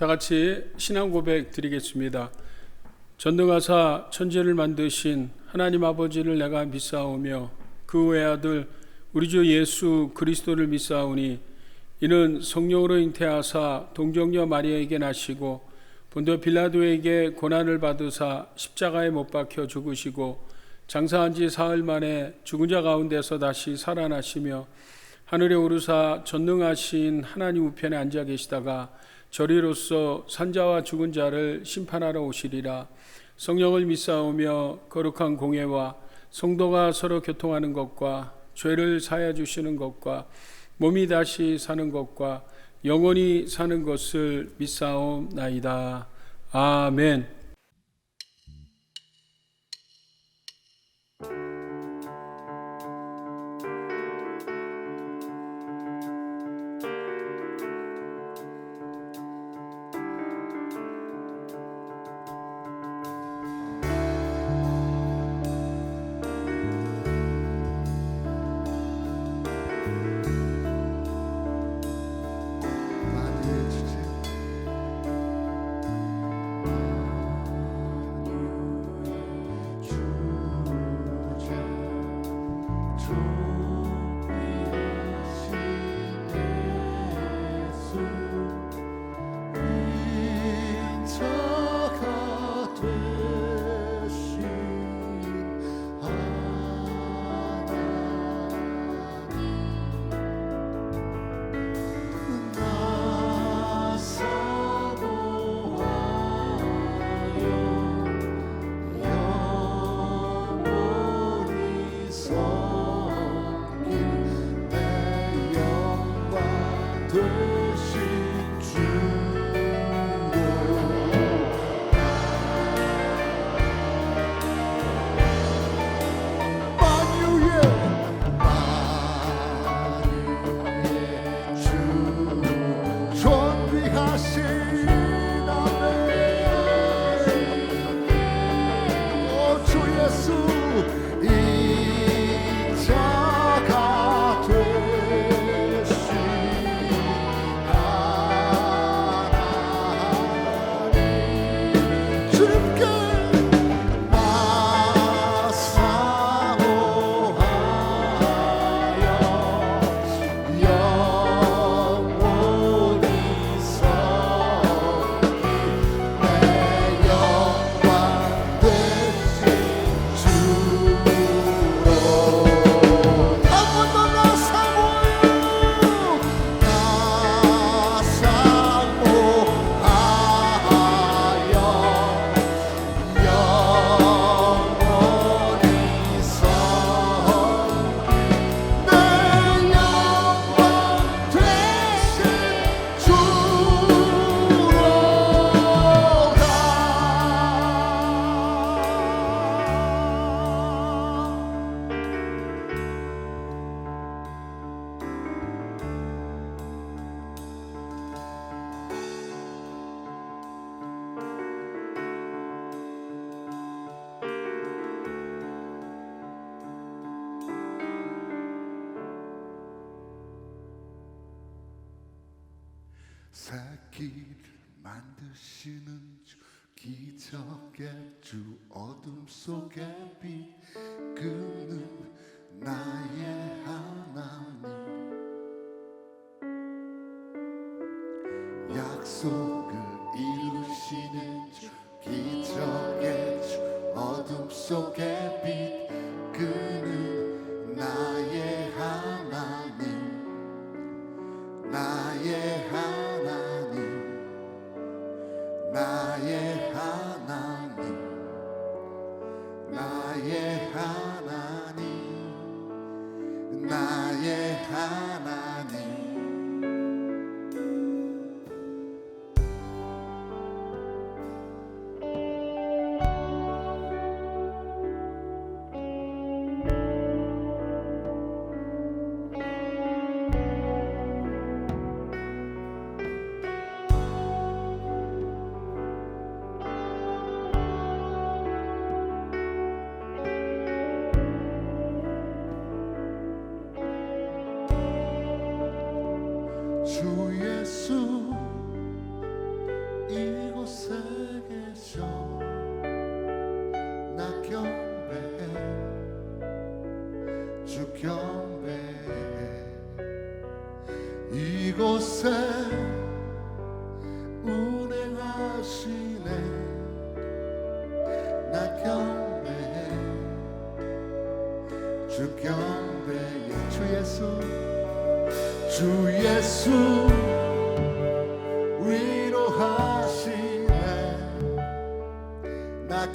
다 같이 신앙 고백 드리겠습니다. 전능하사 천지를 만드신 하나님 아버지를 내가 믿사오며 그 외아들 우리 주 예수 그리스도를 믿사오니 이는 성령으로 잉태하사 동정녀 마리아에게 나시고 본도 빌라도에게 고난을 받으사 십자가에 못 박혀 죽으시고 장사한 지 사흘 만에 죽은 자 가운데서 다시 살아나시며 하늘에 오르사 전능하신 하나님 우편에 앉아 계시다가 저리로서 산자와 죽은 자를 심판하러 오시리라. 성령을 믿사오며 거룩한 공예와 성도가 서로 교통하는 것과 죄를 사하여 주시는 것과 몸이 다시 사는 것과 영원히 사는 것을 믿사옵나이다. 아멘. 새끼를 만드시는 주, 기적의 주, 어둠 속의 빛, 그는 나의 하나님. 약속을 이루시는 주, 기적의 주, 어둠 속의 빛, 그는 나의 하나님. 나의 하나님, 나의 하나님, 나의 하나님, 나의 하나님.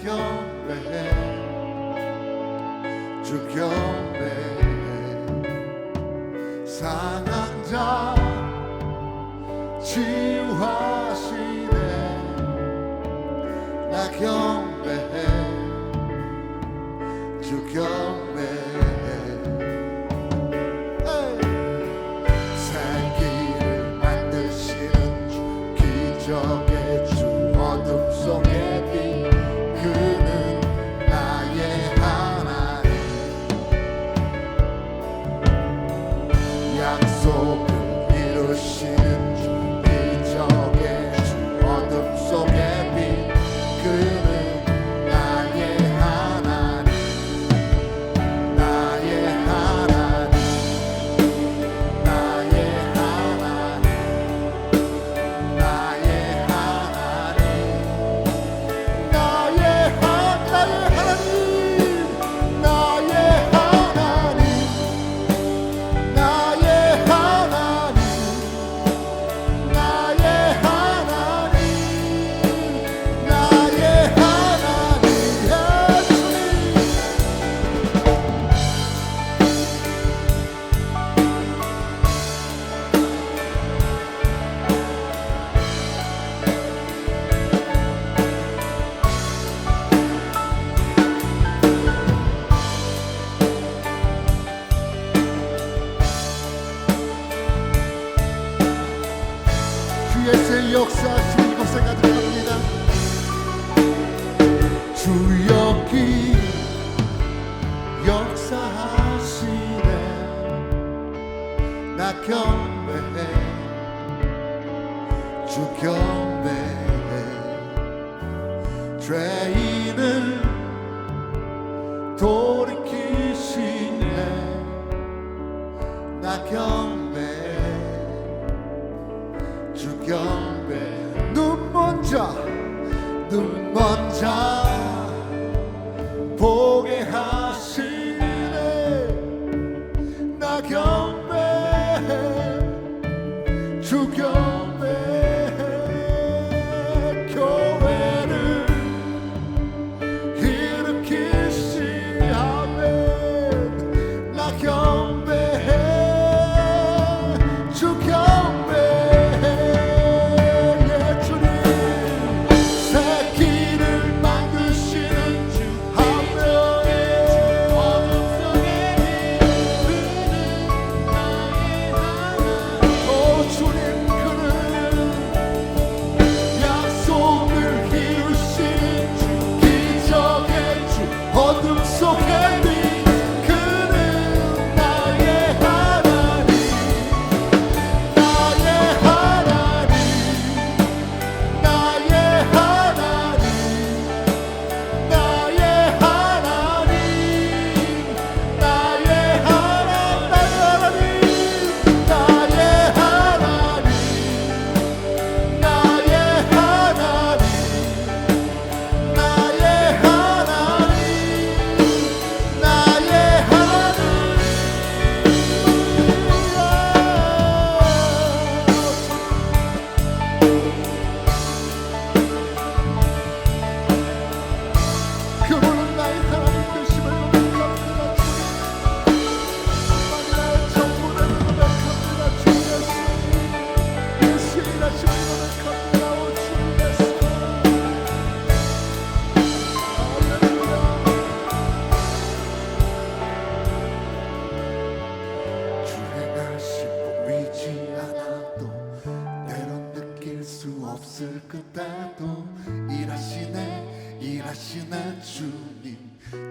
경배해 주 경배해 상한 자 치유하시네 나 경배해 주 경배해 새길을 만드시는 주 기적의 주 어둠 속의 빛 그는 나의 하나님 약속을 이루시는 주 기적의 주 어둠 속의 빛 그는 나의 하나님 나의 하나님 나의 하나님 나의 하나님 나의 하나님 나의 하나님 나의 하나님 나의 하나님 나의 하나님 주의 역사하시는 이곳에 가득합니다. 주 여기 역사하시네 나 경배해 주 경배해 죄인을 돌이키시네 나 경배해 주 경배 눈먼 자 보게 하시네 나 경배해 주 경배해 교회를 일으키시네 나 경배해 주 경배해 주님 새길을 만드시는 주 하나님 어둠 속에 오 주님 그는 약속을 이루시는 주 기적의 주 어둠 속에 빛 그는 나의 하나님 나의 하나님 나의 하나님 나의 하나님 나의 하나님 나의 하나님 나의 하나님 나의 하나님 나의 그분은 나의 하나님 되심을 고백합니다. 나의 전부를 고백합니다. 주 예수 예수이라심을 고백합니다. 오 주 예수 할렐루야 주 행하심 보이지 않아도 때론 느낄 수 없을 그때도 일하시네 주님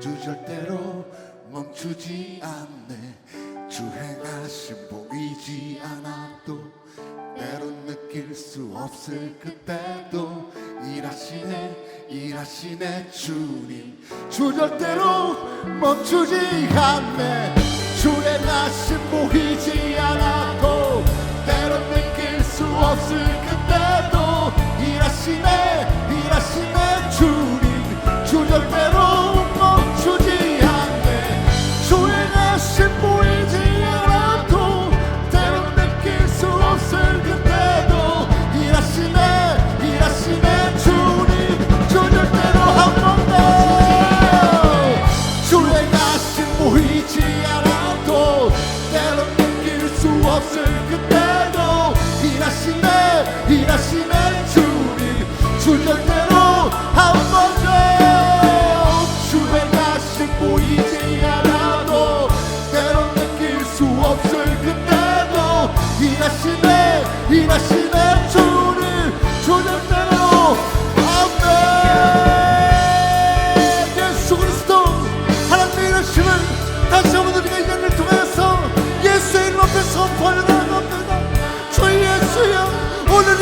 주 절대로 멈추지 않네 주 행하심 보이지 않아도 때론 느낄 수 없을 그때도 일하시네 주님 주 절대로 멈추지 않네 주 행하심 보이지 않아도 때론 느낄 수 없을 그때도 일하시네 주님 주 절대로 멈추지 않네 주 행하심 보이지 않아도 때론 느낄 수 없을 그때도 일하시네 주님 주 절대로 한 번도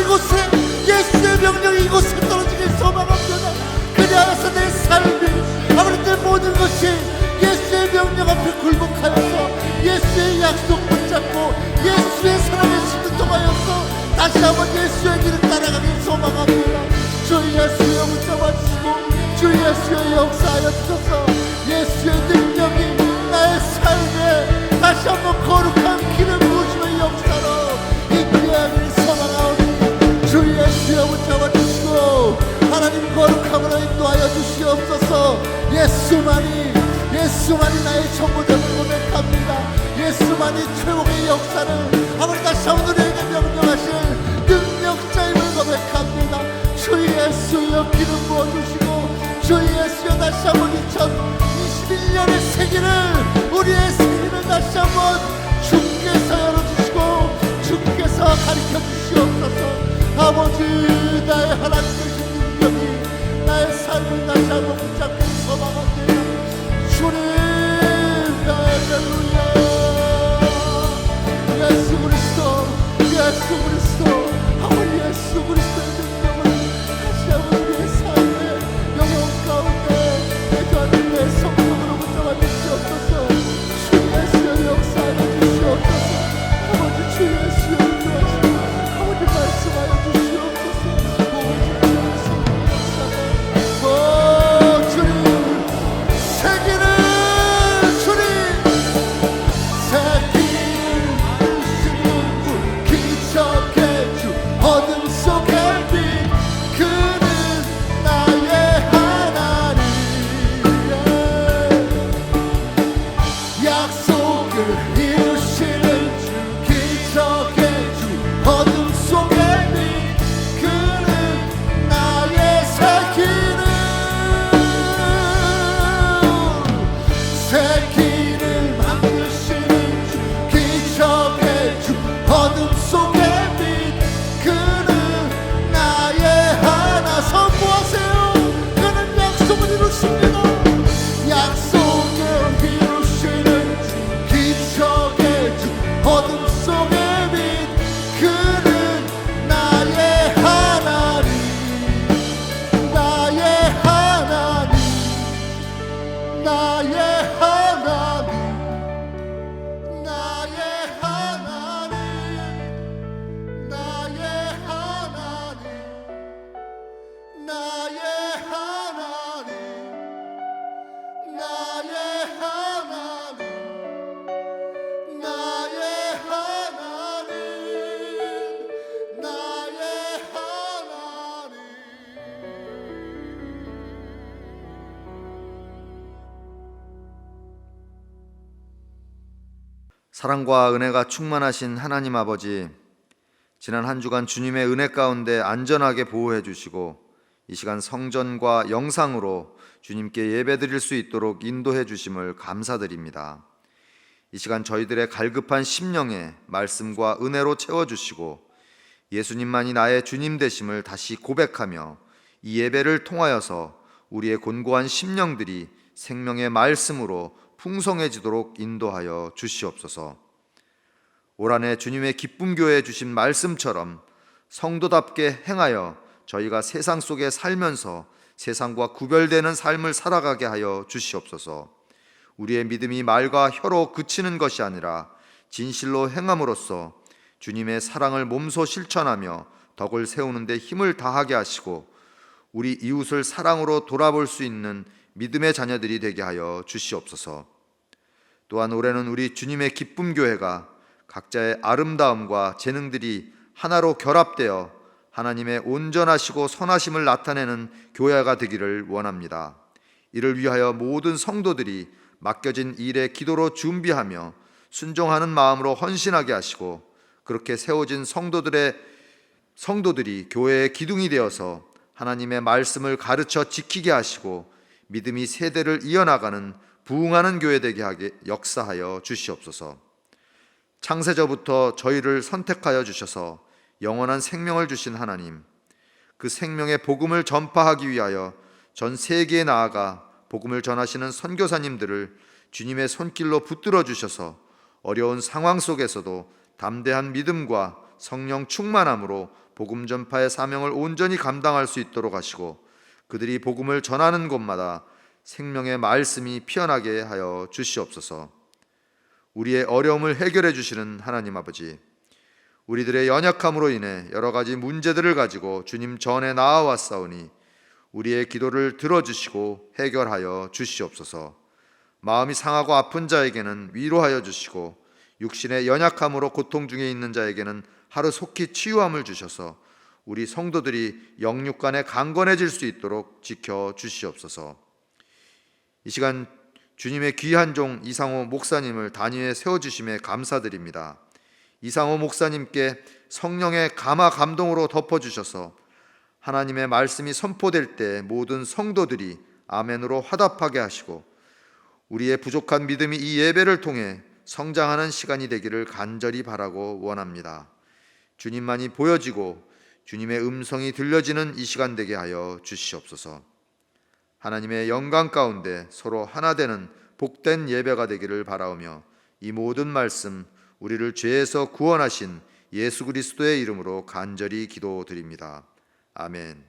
이곳에 예수의 명령이 이곳에 떨어지길 소망합니다. 그리 하여서 내 삶이 아버지 내 모든 것이 예수의 명령 앞에 굴복하여서 예수의 약속 붙잡고 예수의 사랑에 순종하여서 다시 한번 예수의 길을 따라가길 소망합니다. 주 예수여 붙잡아주시고 주 예수의 역사하여 주셔서 예수의 능력이 나의 삶에 다시 한번 거룩한 기름 부으심의 역사로 인도하기를 소망하오니 주 예수여 붙잡아주시고 하나님 거룩함으로 인도하여 주시옵소서. 예수만이 나의 전부됨을 고백합니다. 예수만이 최고의 역사를 아버지 다시 한번 우리에게 명령하실 능력자임을 고백합니다. 주 예수여 기름 부어주시고 주 예수여 다시 한번 2021년의 세기를 우리의 세기를 다시 한번 주께서 열어주시고 주께서 가르쳐 주시옵소서. 아버지 나의 하나님 되신 능력이 나의 삶을 다시 한번 붙잡기를 소망합니다. 주님 할렐루야. 예수 그리스도 아버지 예수 그리스도의 능력을 다시 한번 우리의 삶의 영혼 가운데 내주하는 내 성령으로 붙잡아 주시옵소서. 주 예수의 역사하여 주시옵소서. 아버지 주 예수의 인도하시고 아버지 말씀하여 주시옵소서. 오 주님 세기를 주님 세기를 부시는 분 기적의 주 어둠 속의 빛 그는 나의 하나님 약속을 이루시는 주 기적의 주 어둠 속의 빛 그는 나의 새길을 만드시는 주 기적의 주 어둠 속의 빛 그는 나의 하나. 선포하세요. 그는 약속을 이루십니다. 약속을 이루시는 주 기적의 주 어둠 속의 빛 그는 나의 하나님 나의 하나님 나의 하나님 나의 하나님 나의 하나님 나의 하나님 나의 하나님 나의 하나님 나의 하나님. 사랑과 은혜가 충만하신 하나님 아버지, 지난 한 주간 주님의 은혜 가운데 안전하게 보호해 주시고 이 시간 성전과 영상으로 주님께 예배드릴 수 있도록 인도해 주심을 감사드립니다. 이 시간 저희들의 갈급한 심령에 말씀과 은혜로 채워주시고 예수님만이 나의 주님 되심을 다시 고백하며 이 예배를 통하여서 우리의 곤고한 심령들이 생명의 말씀으로 풍성해지도록 인도하여 주시옵소서. 올 한해 주님의 기쁨 교회에 주신 말씀처럼 성도답게 행하여 저희가 세상 속에 살면서 세상과 구별되는 삶을 살아가게 하여 주시옵소서. 우리의 믿음이 말과 혀로 그치는 것이 아니라 진실로 행함으로써 주님의 사랑을 몸소 실천하며 덕을 세우는 데 힘을 다하게 하시고 우리 이웃을 사랑으로 돌아볼 수 있는 믿음의 자녀들이 되게 하여 주시옵소서. 또한 올해는 우리 주님의 기쁨 교회가 각자의 아름다움과 재능들이 하나로 결합되어 하나님의 온전하시고 선하심을 나타내는 교회가 되기를 원합니다. 이를 위하여 모든 성도들이 맡겨진 일에 기도로 준비하며 순종하는 마음으로 헌신하게 하시고 그렇게 세워진 성도들이 교회의 기둥이 되어서 하나님의 말씀을 가르쳐 지키게 하시고 믿음이 세대를 이어나가는 부흥하는 교회 되게 하게 역사하여 주시옵소서. 창세전부터 저희를 선택하여 주셔서 영원한 생명을 주신 하나님, 그 생명의 복음을 전파하기 위하여 전 세계에 나아가 복음을 전하시는 선교사님들을 주님의 손길로 붙들어 주셔서 어려운 상황 속에서도 담대한 믿음과 성령 충만함으로 복음 전파의 사명을 온전히 감당할 수 있도록 하시고 그들이 복음을 전하는 곳마다 생명의 말씀이 피어나게 하여 주시옵소서. 우리의 어려움을 해결해 주시는 하나님 아버지, 우리들의 연약함으로 인해 여러 가지 문제들을 가지고 주님 전에 나아왔사오니 우리의 기도를 들어주시고 해결하여 주시옵소서. 마음이 상하고 아픈 자에게는 위로하여 주시고 육신의 연약함으로 고통 중에 있는 자에게는 하루속히 치유함을 주셔서 우리 성도들이 영육간에 강건해질 수 있도록 지켜 주시옵소서. 이 시간 주님의 귀한 종 이상호 목사님을 단위에 세워주심에 감사드립니다. 이상호 목사님께 성령의 감화 감동으로 덮어주셔서 하나님의 말씀이 선포될 때 모든 성도들이 아멘으로 화답하게 하시고 우리의 부족한 믿음이 이 예배를 통해 성장하는 시간이 되기를 간절히 바라고 원합니다. 주님만이 보여지고 주님의 음성이 들려지는 이 시간 되게 하여 주시옵소서. 하나님의 영광 가운데 서로 하나 되는 복된 예배가 되기를 바라오며 이 모든 말씀 우리를 죄에서 구원하신 예수 그리스도의 이름으로 간절히 기도드립니다. 아멘.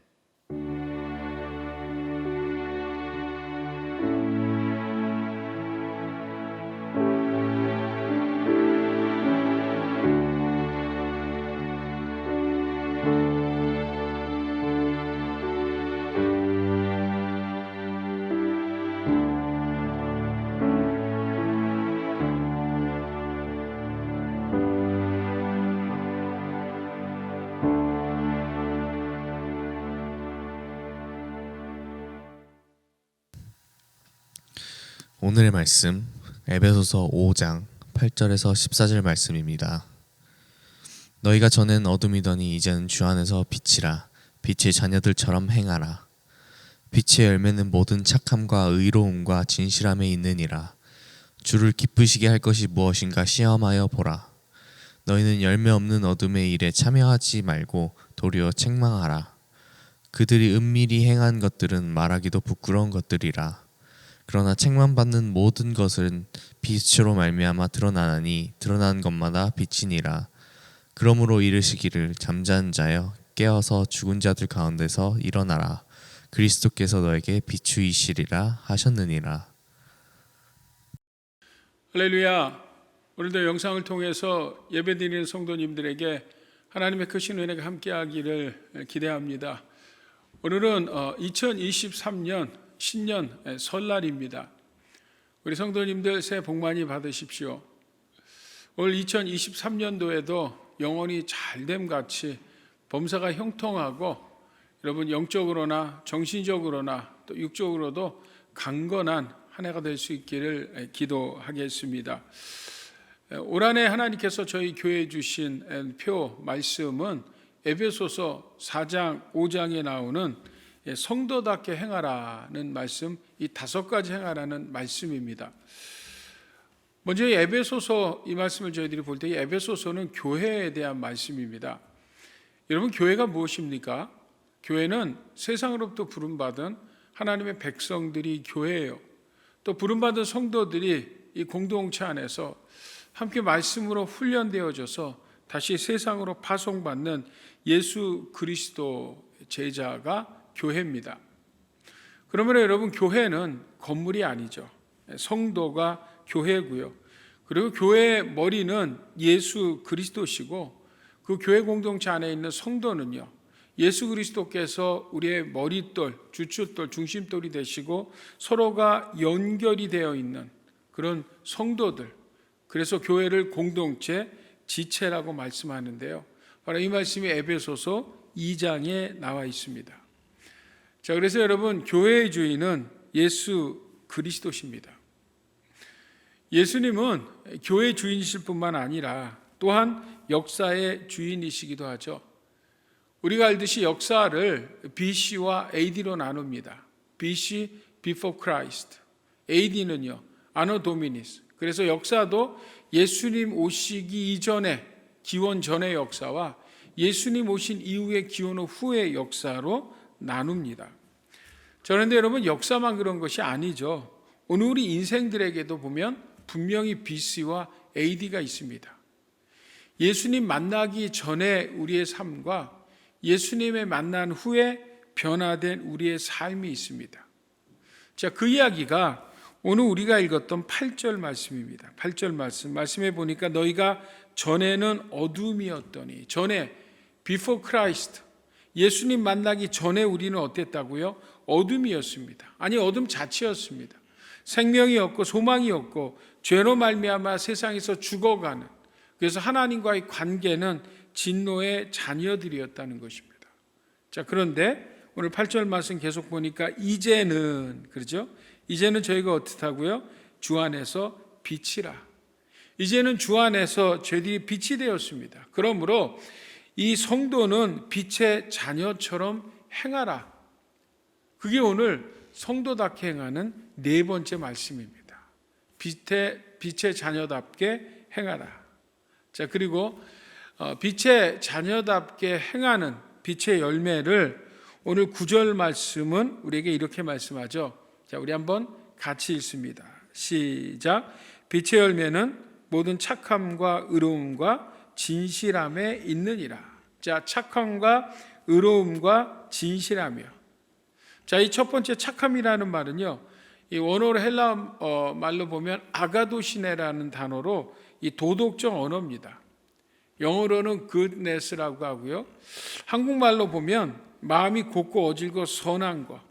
오늘의 말씀 에베소서 5장 8절에서 14절 말씀입니다. 너희가 전엔 어둠이더니 이제는 주 안에서 빛이라. 빛의 자녀들처럼 행하라. 빛의 열매는 모든 착함과 의로움과 진실함에 있느니라. 주를 기쁘시게 할 것이 무엇인가 시험하여 보라. 너희는 열매 없는 어둠의 일에 참여하지 말고 도리어 책망하라. 그들이 은밀히 행한 것들은 말하기도 부끄러운 것들이라. 그러나 책망받는 모든 것은 빛으로 말미암아 드러나나니 드러난 것마다 빛이니라. 그러므로 이르시기를 잠자는 자여 깨어서 죽은 자들 가운데서 일어나라. 그리스도께서 너에게 비추이시리라 하셨느니라. 할렐루야. 오늘도 영상을 통해서 예배드리는 성도님들에게 하나님의 크신 은혜가 함께하기를 기대합니다. 오늘은 2023년 신년 설날입니다. 우리 성도님들 새해 복 많이 받으십시오. 올 2023년도에도 영혼이 잘됨 같이 범사가 형통하고 여러분 영적으로나 정신적으로나 또 육적으로도 강건한 한 해가 될 수 있기를 기도하겠습니다. 올 한 해 하나님께서 저희 교회에 주신 표 말씀은 에베소서 4장 5장에 나오는 성도답게 행하라는 말씀, 이 5가지 행하라는 말씀입니다. 먼저 이 에베소서 이 말씀을 저희들이 볼 때 이 에베소서는 교회에 대한 말씀입니다. 여러분 교회가 무엇입니까? 교회는 세상으로부터 부름받은 하나님의 백성들이 교회예요. 또 부름받은 성도들이 이 공동체 안에서 함께 말씀으로 훈련되어져서 다시 세상으로 파송받는 예수 그리스도 제자가 교회입니다. 그러면 여러분 교회는 건물이 아니죠. 성도가 교회고요. 그리고 교회의 머리는 예수 그리스도시고 그 교회 공동체 안에 있는 성도는요, 예수 그리스도께서 우리의 머릿돌, 주춧돌, 중심돌이 되시고 서로가 연결이 되어 있는 그런 성도들, 그래서 교회를 공동체, 지체라고 말씀하는데요. 바로 이 말씀이 에베소서 2장에 나와 있습니다. 자, 그래서 여러분 교회의 주인은 예수 그리스도십니다. 예수님은 교회의 주인이실 뿐만 아니라 또한 역사의 주인이시기도 하죠. 우리가 알듯이 역사를 BC와 AD로 나눕니다. BC, Before Christ. AD는요, Anno Dominis. 그래서 역사도 예수님 오시기 이전에, 기원 전의 역사와 예수님 오신 이후의 기원 후의 역사로 나눕니다. 그런데 여러분 역사만 그런 것이 아니죠. 오늘 우리 인생들에게도 보면 분명히 BC와 AD가 있습니다. 예수님 만나기 전에 우리의 삶과 예수님의 만난 후에 변화된 우리의 삶이 있습니다. 자, 그 이야기가 오늘 우리가 읽었던 8절 말씀입니다. 8절 말씀에 보니까 너희가 전에는 어둠이었더니, 전에 before Christ, 예수님 만나기 전에 우리는 어땠다고요? 어둠이었습니다. 아니, 어둠 자체였습니다. 생명이 없고 소망이 없고 죄로 말미암아 세상에서 죽어가는, 그래서 하나님과의 관계는 진노의 자녀들이었다는 것입니다. 자, 그런데 오늘 8절 말씀 계속 보니까 이제는, 그렇죠? 이제는 저희가 어떻다고요? 주 안에서 빛이라. 이제는 주 안에서 저희들이 빛이 되었습니다. 그러므로 이 성도는 빛의 자녀처럼 행하라. 그게 오늘 성도답게 행하는 네 번째 말씀입니다. 빛의 자녀답게 행하라. 자, 그리고 빛의 자녀답게 행하는 빛의 열매를 오늘 9절 말씀은 우리에게 이렇게 말씀하죠. 자, 우리 한번 같이 읽습니다. 시작. 빛의 열매는 모든 착함과 의로움과 진실함에 있느니라. 자, 착함과 의로움과 진실하며. 자, 이 첫 번째 착함이라는 말은요, 이 원어로 헬라 말로 보면 아가도시네라는 단어로 이 도덕적 언어입니다. 영어로는 goodness라고 하고요. 한국말로 보면 마음이 곱고 어질고 선한 것.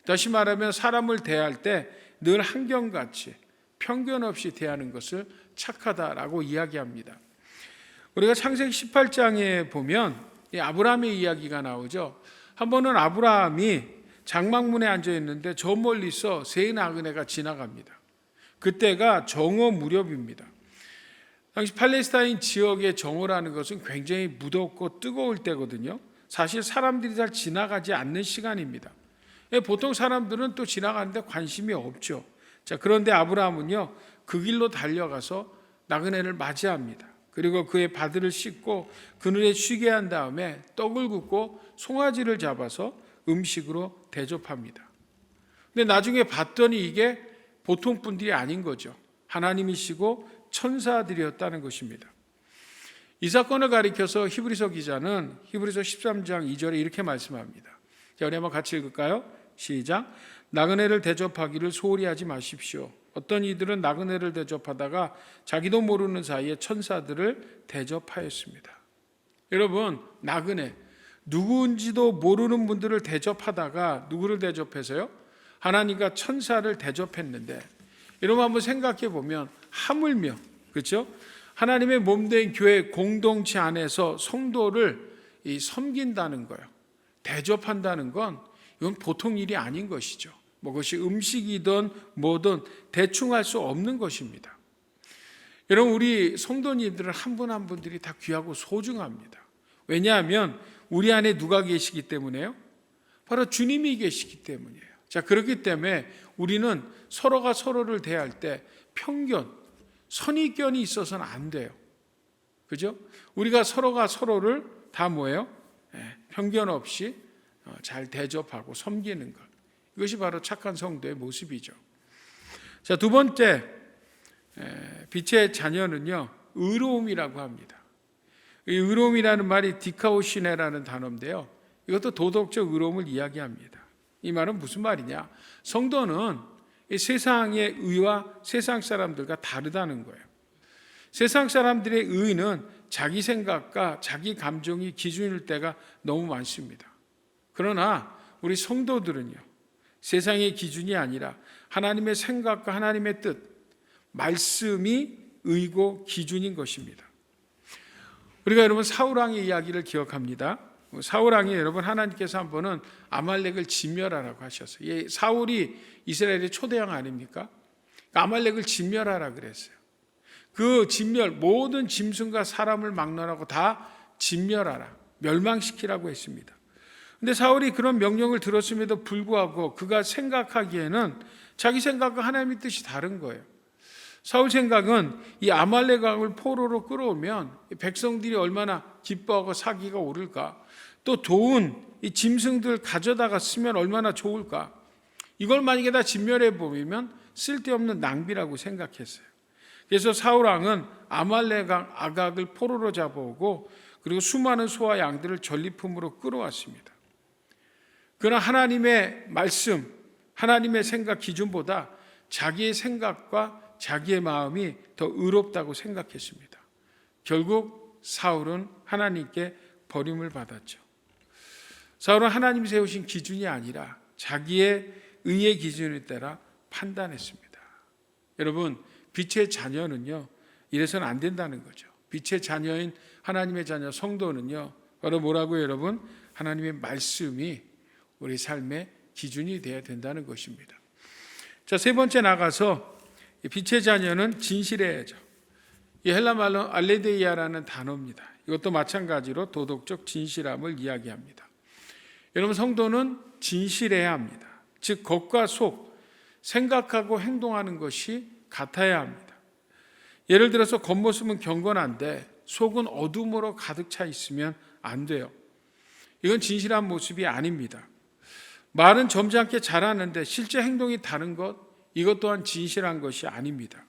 다시 말하면 사람을 대할 때 늘 한결같이 편견 없이 대하는 것을 착하다라고 이야기합니다. 우리가 창세기 18장에 보면 이 아브라함의 이야기가 나오죠. 한 번은 아브라함이 장막문에 앉아 있는데 저 멀리서 세 나그네가 지나갑니다. 그때가 정오 무렵입니다. 당시 팔레스타인 지역의 정오라는 것은 굉장히 무덥고 뜨거울 때거든요. 사실 사람들이 잘 지나가지 않는 시간입니다. 보통 사람들은 또 지나가는데 관심이 없죠. 자, 그런데 아브라함은요, 그 길로 달려가서 나그네를 맞이합니다. 그리고 그의 바들을 씻고 그늘에 쉬게 한 다음에 떡을 굽고 송아지를 잡아서 음식으로 대접합니다. 근데 나중에 봤더니 이게 보통 분들이 아닌 거죠. 하나님이시고 천사들이었다는 것입니다. 이 사건을 가리켜서 히브리서 기자는 히브리서 13장 2절에 이렇게 말씀합니다. 자, 우리 한번 같이 읽을까요? 시작. 나그네를 대접하기를 소홀히 하지 마십시오. 어떤 이들은 나그네를 대접하다가 자기도 모르는 사이에 천사들을 대접하였습니다. 여러분, 나그네, 누구인지도 모르는 분들을 대접하다가 누구를 대접해서요? 하나님과 천사를 대접했는데, 여러분 한번 생각해 보면 하물며, 그렇죠? 하나님의 몸된 교회 공동체 안에서 성도를 섬긴다는 거예요. 대접한다는 건 이건 보통 일이 아닌 것이죠. 뭐 그것이 음식이든 뭐든 대충 할 수 없는 것입니다. 여러분, 우리 성도님들은 한 분 한 분들이 다 귀하고 소중합니다. 왜냐하면 우리 안에 누가 계시기 때문에요? 바로 주님이 계시기 때문이에요. 자, 그렇기 때문에 우리는 서로가 서로를 대할 때 편견, 선입견이 있어서는 안 돼요. 그죠? 우리가 서로가 서로를 다 뭐예요? 편견 없이 잘 대접하고 섬기는 것. 이것이 바로 착한 성도의 모습이죠. 자, 두 번째, 빛의 자녀는요, 의로움이라고 합니다. 이 의로움이라는 말이 디카오시네라는 단어인데요. 이것도 도덕적 의로움을 이야기합니다. 이 말은 무슨 말이냐? 성도는 이 세상의 의와 세상 사람들과 다르다는 거예요. 세상 사람들의 의는 자기 생각과 자기 감정이 기준일 때가 너무 많습니다. 그러나 우리 성도들은요, 세상의 기준이 아니라 하나님의 생각과 하나님의 뜻, 말씀이 의고 기준인 것입니다. 우리가 여러분 사울왕의 이야기를 기억합니다. 사울왕이 여러분 하나님께서 한 번은 아말렉을 진멸하라고 하셨어요. 사울이 이스라엘의 초대왕 아닙니까? 아말렉을 진멸하라 그랬어요. 그 진멸, 모든 짐승과 사람을 막론하고 다 진멸하라, 멸망시키라고 했습니다. 근데 사울이 그런 명령을 들었음에도 불구하고 그가 생각하기에는 자기 생각과 하나님의 뜻이 다른 거예요. 사울 생각은 이 아말렉 왕을 포로로 끌어오면 백성들이 얼마나 기뻐하고 사기가 오를까, 또 좋은 이 짐승들 가져다가 쓰면 얼마나 좋을까, 이걸 만약에 다 진멸해 보면 쓸데없는 낭비라고 생각했어요. 그래서 사울 왕은 아말렉 왕 아각을 포로로 잡아오고 그리고 수많은 소와 양들을 전리품으로 끌어왔습니다. 그러나 하나님의 말씀, 하나님의 생각 기준보다 자기의 생각과 자기의 마음이 더 의롭다고 생각했습니다. 결국 사울은 하나님께 버림을 받았죠. 사울은 하나님이 세우신 기준이 아니라 자기의 의의 기준에 따라 판단했습니다. 여러분, 빛의 자녀는요, 이래서는 안 된다는 거죠. 빛의 자녀인 하나님의 자녀 성도는요, 바로 뭐라고요, 여러분? 하나님의 말씀이 우리 삶의 기준이 되어야 된다는 것입니다. 자, 세 번째 나가서 빛의 자녀는 진실해야죠. 이 헬라 말로 알레데이아라는 단어입니다. 이것도 마찬가지로 도덕적 진실함을 이야기합니다. 여러분, 성도는 진실해야 합니다. 즉 겉과 속, 생각하고 행동하는 것이 같아야 합니다. 예를 들어서 겉모습은 경건한데 속은 어둠으로 가득 차 있으면 안 돼요. 이건 진실한 모습이 아닙니다. 말은 점잖게 잘하는데 실제 행동이 다른 것, 이것 또한 진실한 것이 아닙니다.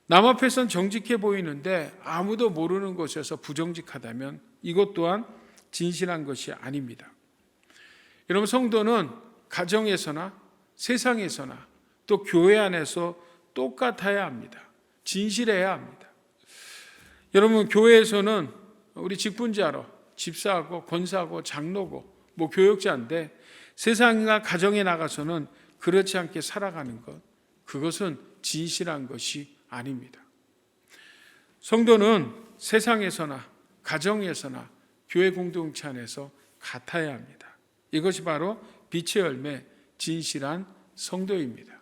남 앞에선 정직해 보이는데 아무도 모르는 곳에서 부정직하다면 이것 또한 진실한 것이 아닙니다. 여러분, 성도는 가정에서나 세상에서나 또 교회 안에서 똑같아야 합니다. 진실해야 합니다. 여러분, 교회에서는 우리 직분자로 집사하고 권사하고 장로고 교역자인데 세상과 가정에 나가서는 그렇지 않게 살아가는 것, 그것은 진실한 것이 아닙니다. 성도는 세상에서나 가정에서나 교회 공동체 안에서 같아야 합니다. 이것이 바로 빛의 열매, 진실한 성도입니다.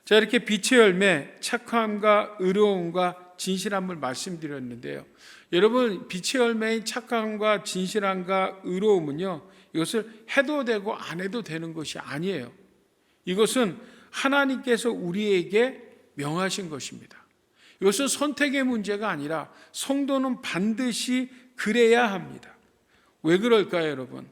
자, 이렇게 빛의 열매, 착함과 의로움과 진실함을 말씀드렸는데요. 여러분, 빛의 열매인 착함과 진실함과 의로움은요, 이것을 해도 되고 안 해도 되는 것이 아니에요. 이것은 하나님께서 우리에게 명하신 것입니다. 이것은 선택의 문제가 아니라 성도는 반드시 그래야 합니다. 왜 그럴까요, 여러분?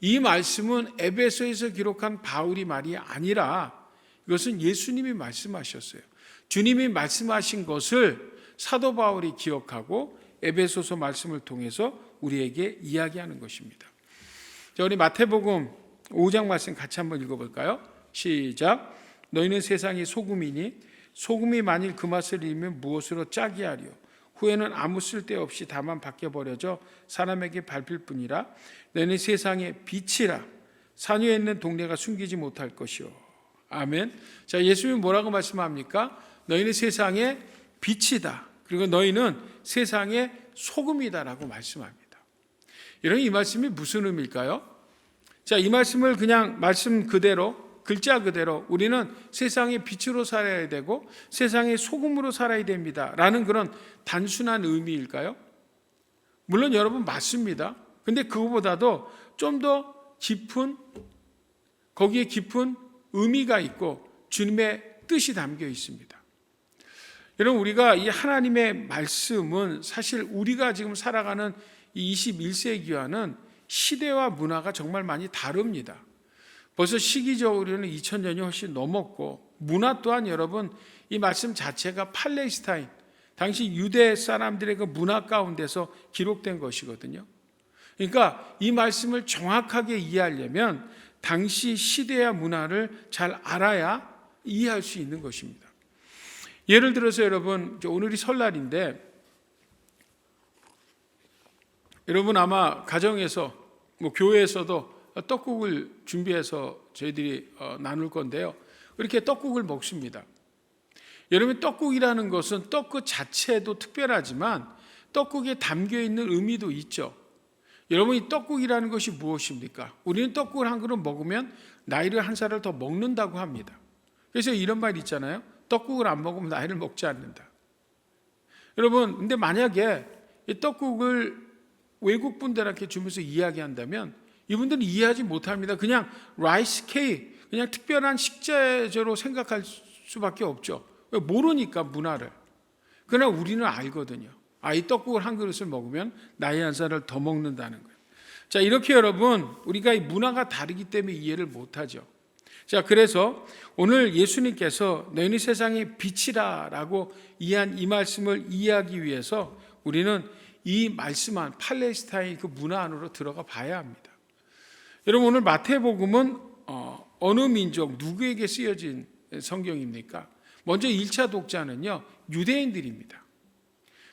이 말씀은 에베소에서 기록한 바울이 말이 아니라 이것은 예수님이 말씀하셨어요. 주님이 말씀하신 것을 사도 바울이 기억하고 에베소서 말씀을 통해서 우리에게 이야기하는 것입니다. 자, 우리 마태복음 5장 말씀 같이 한번 읽어볼까요? 시작. 너희는 세상의 소금이니 소금이 만일 그 맛을 잃으면 무엇으로 짜게 하리요? 후에는 아무 쓸데없이 다만 밖에 버려져 사람에게 밟힐 뿐이라. 너희는 세상의 빛이라. 산 위에 있는 동네가 숨기지 못할 것이요. 아멘. 자, 예수님은 뭐라고 말씀합니까? 너희는 세상의 빛이다. 그리고 너희는 세상의 소금이다라고 말씀합니다. 여러분, 이 말씀이 무슨 의미일까요? 자, 이 말씀을 그냥 말씀 그대로, 글자 그대로 우리는 세상의 빛으로 살아야 되고 세상의 소금으로 살아야 됩니다 라는 그런 단순한 의미일까요? 물론 여러분 맞습니다. 근데 그거보다도 좀 더 깊은, 거기에 깊은 의미가 있고 주님의 뜻이 담겨 있습니다. 여러분, 우리가 이 하나님의 말씀은 사실 우리가 지금 살아가는 이 21세기와는 시대와 문화가 정말 많이 다릅니다. 벌써 시기적으로는 2000년이 훨씬 넘었고 문화 또한 여러분 이 말씀 자체가 팔레스타인, 당시 유대 사람들의 그 문화 가운데서 기록된 것이거든요. 그러니까 이 말씀을 정확하게 이해하려면 당시 시대와 문화를 잘 알아야 이해할 수 있는 것입니다. 예를 들어서 여러분, 오늘이 설날인데 여러분 아마 가정에서 교회에서도 떡국을 준비해서 저희들이 나눌 건데요. 이렇게 떡국을 먹습니다. 여러분, 떡국이라는 것은 떡 그 자체도 특별하지만 떡국에 담겨있는 의미도 있죠. 여러분, 이 떡국이라는 것이 무엇입니까? 우리는 떡국을 한 그릇 먹으면 나이를 한 살을 더 먹는다고 합니다. 그래서 이런 말 있잖아요. 떡국을 안 먹으면 나이를 먹지 않는다. 여러분, 근데 만약에 이 떡국을 외국 분들한테 주면서 이야기한다면 이분들은 이해하지 못합니다. 그냥 라이스 케이크, 그냥 특별한 식재료로 생각할 수밖에 없죠. 왜? 모르니까 문화를. 그러나 우리는 알거든요. 이 떡국을 한 그릇을 먹으면 나이 한 살을 더 먹는다는 거예요. 자, 이렇게 여러분, 우리가 이 문화가 다르기 때문에 이해를 못하죠. 자, 그래서 오늘 예수님께서 너희는 세상의 빛이라 라고 이한 이 말씀을 이해하기 위해서 우리는 이 말씀한 팔레스타인 그 문화 안으로 들어가 봐야 합니다. 여러분, 오늘 마태복음은 어느 민족 누구에게 쓰여진 성경입니까? 먼저 1차 독자는요, 유대인들입니다.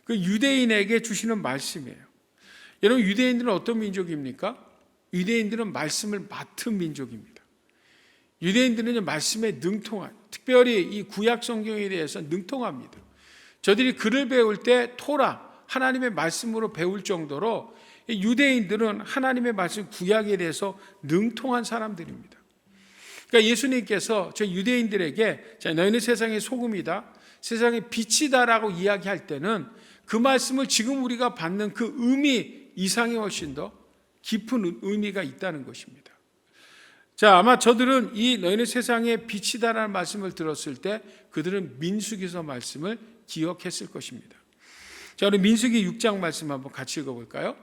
그 유대인에게 주시는 말씀이에요. 여러분, 유대인들은 어떤 민족입니까? 유대인들은 말씀을 맡은 민족입니다. 유대인들은 말씀에 능통한, 특별히 이 구약 성경에 대해서 능통합니다. 저들이 글을 배울 때 토라, 하나님의 말씀으로 배울 정도로 유대인들은 하나님의 말씀 구약에 대해서 능통한 사람들입니다. 그러니까 예수님께서 저 유대인들에게 너희는 세상의 소금이다, 세상의 빛이다라고 이야기할 때는 그 말씀을 지금 우리가 받는 그 의미 이상이 훨씬 더 깊은 의미가 있다는 것입니다. 자, 아마 저들은 이 너희는 세상의 빛이다라는 말씀을 들었을 때 그들은 민수기서 말씀을 기억했을 것입니다. 자, 우리 민수기 6장 말씀 한번 같이 읽어볼까요?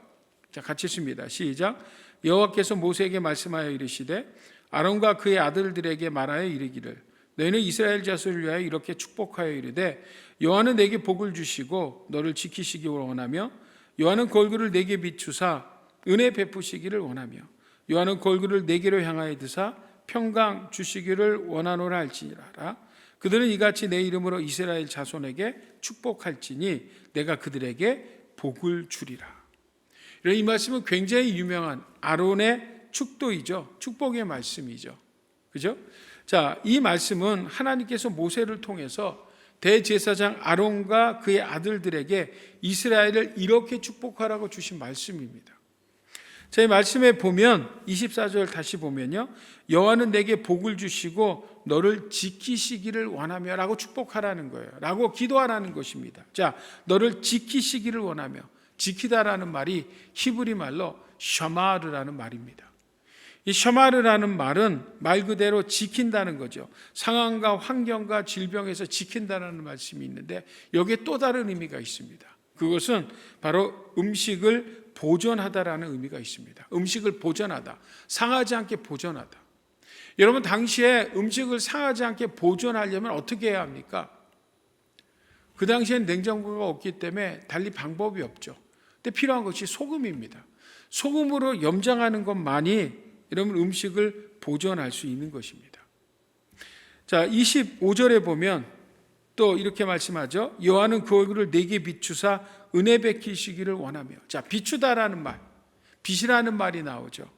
자, 같이 읽습니다. 시작. 여호와께서 모세에게 말씀하여 이르시되 아론과 그의 아들들에게 말하여 이르기를 너희는 이스라엘 자손을 위하여 이렇게 축복하여 이르되 여호와는 내게 복을 주시고 너를 지키시기를 원하며 여호와는 그 얼굴을 내게 비추사 은혜 베푸시기를 원하며 여호와는 그 얼굴을 내게로 향하여 드사 평강 주시기를 원하노라 할지니라. 그들은 이같이 내 이름으로 이스라엘 자손에게 축복할지니 내가 그들에게 복을 주리라. 이 말씀은 굉장히 유명한 아론의 축도이죠. 축복의 말씀이죠. 그죠? 자, 이 말씀은 하나님께서 모세를 통해서 대제사장 아론과 그의 아들들에게 이스라엘을 이렇게 축복하라고 주신 말씀입니다. 자, 이 말씀에 보면 24절 다시 보면요, 여호와는 내게 복을 주시고 너를 지키시기를 원하며 라고 축복하라는 거예요. 라고 기도하라는 것입니다. 자, 너를 지키시기를 원하며, 지키다라는 말이 히브리 말로 샤마르라는 말입니다. 이 샤마르라는 말은 말 그대로 지킨다는 거죠. 상황과 환경과 질병에서 지킨다는 말씀이 있는데 여기에 또 다른 의미가 있습니다. 그것은 바로 음식을 보존하다라는 의미가 있습니다. 음식을 보존하다, 상하지 않게 보존하다. 여러분, 당시에 음식을 상하지 않게 보존하려면 어떻게 해야 합니까? 그 당시엔 냉장고가 없기 때문에 달리 방법이 없죠. 근데 필요한 것이 소금입니다. 소금으로 염장하는 것만이 여러분 음식을 보존할 수 있는 것입니다. 자, 25절에 보면 또 이렇게 말씀하죠. 여호와는 그 얼굴을 내게 비추사 은혜 베키시기를 원하며. 자, 비추다라는 말, 빛이라는 말이 나오죠.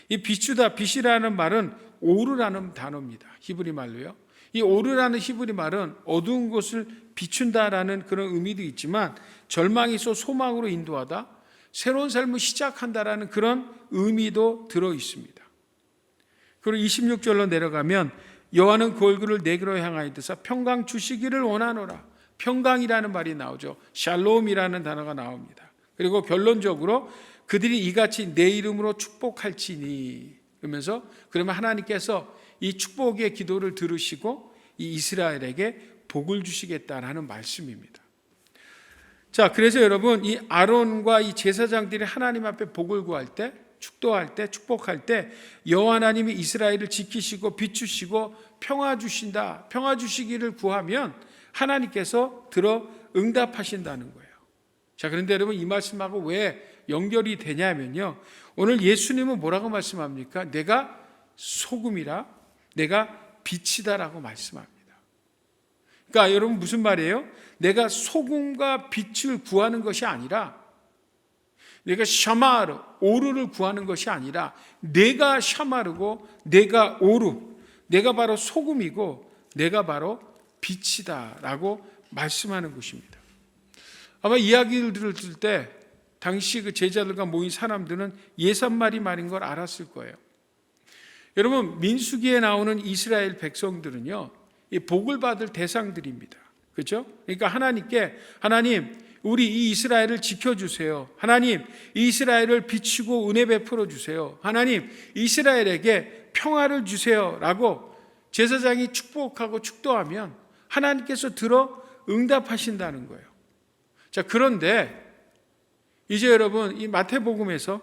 이 비추다, 빛이라는 말은 오르라는 단어입니다. 히브리 말로요. 이 오르라는 히브리 말은 어두운 곳을 비춘다라는 그런 의미도 있지만 절망에서 소망으로 인도하다, 새로운 삶을 시작한다라는 그런 의미도 들어 있습니다. 그리고 26절로 내려가면 여호와는 그 얼굴을 내게로 향하여 드사 평강 주시기를 원하노라. 평강이라는 말이 나오죠. 샬롬이라는 단어가 나옵니다. 그리고 결론적으로 그들이 이같이 내 이름으로 축복할지니, 그러면서 그러면 하나님께서 이 축복의 기도를 들으시고 이 이스라엘에게 복을 주시겠다라는 말씀입니다. 자, 그래서 여러분, 이 아론과 이 제사장들이 하나님 앞에 복을 구할 때, 축도할 때, 축복할 때 여호와 하나님이 이스라엘을 지키시고 비추시고 평화 주신다, 평화 주시기를 구하면 하나님께서 들어 응답하신다는 거예요. 자, 그런데 여러분, 이 말씀하고 왜 연결이 되냐면요, 오늘 예수님은 뭐라고 말씀합니까? 내가 소금이라, 내가 빛이다라고 말씀합니다. 그러니까 여러분, 무슨 말이에요? 내가 소금과 빛을 구하는 것이 아니라, 내가 샤마르, 오르를 구하는 것이 아니라 내가 샤마르고 내가 오르, 내가 바로 소금이고 내가 바로 빛이다라고 말씀하는 것입니다. 아마 이야기를 들을 때 당시 그 제자들과 모인 사람들은 예산말이 말인 걸 알았을 거예요. 여러분, 민수기에 나오는 이스라엘 백성들은요, 이 복을 받을 대상들입니다. 그렇죠? 그러니까 하나님께, 하나님 우리 이 이스라엘을 지켜주세요. 하나님 이 이스라엘을 비추고 은혜 베풀어 주세요. 하나님 이스라엘에게 평화를 주세요 라고 제사장이 축복하고 축도하면 하나님께서 들어 응답하신다는 거예요. 자, 그런데 이제 여러분, 이 마태복음에서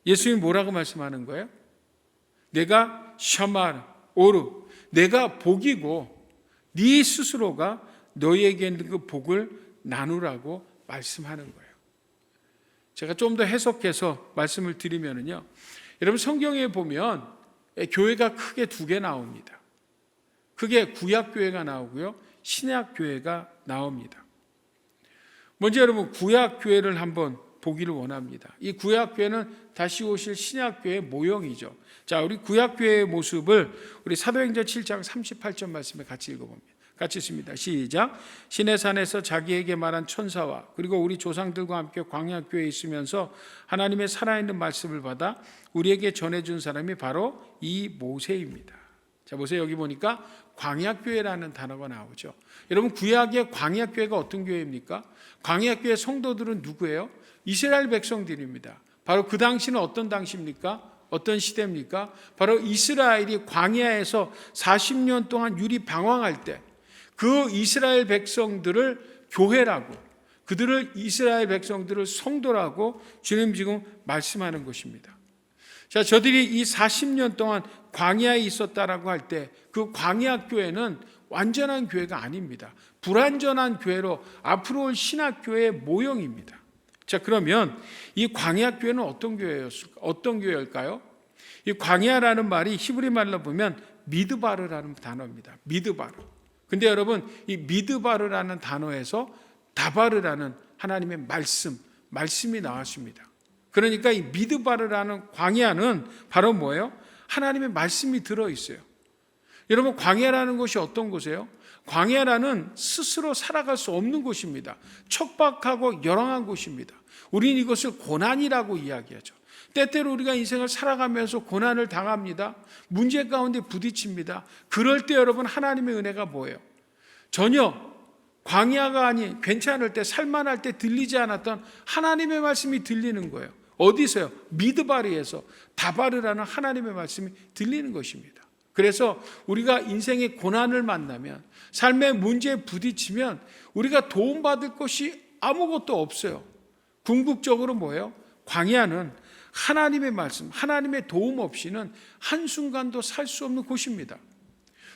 예수님이 뭐라고 말씀하는 거예요? 내가 샤마르, 오르, 내가 복이고 네 스스로가 너희에게 있는 그 복을 나누라고 말씀하는 거예요. 제가 좀 더 해석해서 말씀을 드리면요, 여러분 성경에 보면 교회가 크게 두 개 나옵니다. 크게 구약교회가 나오고요, 신약교회가 나옵니다. 먼저 여러분 구약교회를 한번 보기를 원합니다. 이 구약교회는 다시 오실 신약교회의 모형이죠. 자, 우리 구약교회의 모습을 우리 사도행전 7장 38절 말씀에 같이 읽어봅니다. 같이 읽습니다. 시작. 시내산에서 자기에게 말한 천사와 그리고 우리 조상들과 함께 광야교회에 있으면서 하나님의 살아있는 말씀을 받아 우리에게 전해준 사람이 바로 이 모세입니다. 자, 보세요. 여기 보니까 광야교회라는 단어가 나오죠. 여러분 구약의 광야교회가 어떤 교회입니까? 광야교회 성도들은 누구예요? 이스라엘 백성들입니다. 바로 그 당시는 어떤 당시입니까? 어떤 시대입니까? 바로 이스라엘이 광야에서 40년 동안 유리 방황할 때 그 이스라엘 백성들을 교회라고, 그들을 이스라엘 백성들을 성도라고 주님 지금 말씀하는 것입니다. 자, 저들이 이 40년 동안 광야에 있었다라고 할 때 그 광야 교회는 완전한 교회가 아닙니다. 불완전한 교회로 앞으로 올 신학교회의 모형입니다. 자, 그러면 이 광야 교회는 어떤 교회였을까? 어떤 교회일까요? 이 광야라는 말이 히브리 말로 보면 미드바르라는 단어입니다. 미드바르. 근데 여러분 이 미드바르라는 단어에서 다바르라는 하나님의 말씀이 나왔습니다. 그러니까 이 미드바르라는 광야는 바로 뭐예요? 하나님의 말씀이 들어있어요. 여러분 광야라는 곳이 어떤 곳이에요? 광야라는 스스로 살아갈 수 없는 곳입니다. 척박하고 열왕한 곳입니다. 우리는 이것을 고난이라고 이야기하죠. 때때로 우리가 인생을 살아가면서 고난을 당합니다. 문제 가운데 부딪힙니다. 그럴 때 여러분 하나님의 은혜가 뭐예요? 전혀 광야가 아닌 괜찮을 때, 살만할 때 들리지 않았던 하나님의 말씀이 들리는 거예요. 어디서요? 미드바리에서 다바르라는 하나님의 말씀이 들리는 것입니다. 그래서 우리가 인생의 고난을 만나면, 삶의 문제에 부딪히면 우리가 도움받을 것이 아무것도 없어요. 궁극적으로 뭐예요? 광야는 하나님의 말씀, 하나님의 도움 없이는 한순간도 살 수 없는 곳입니다.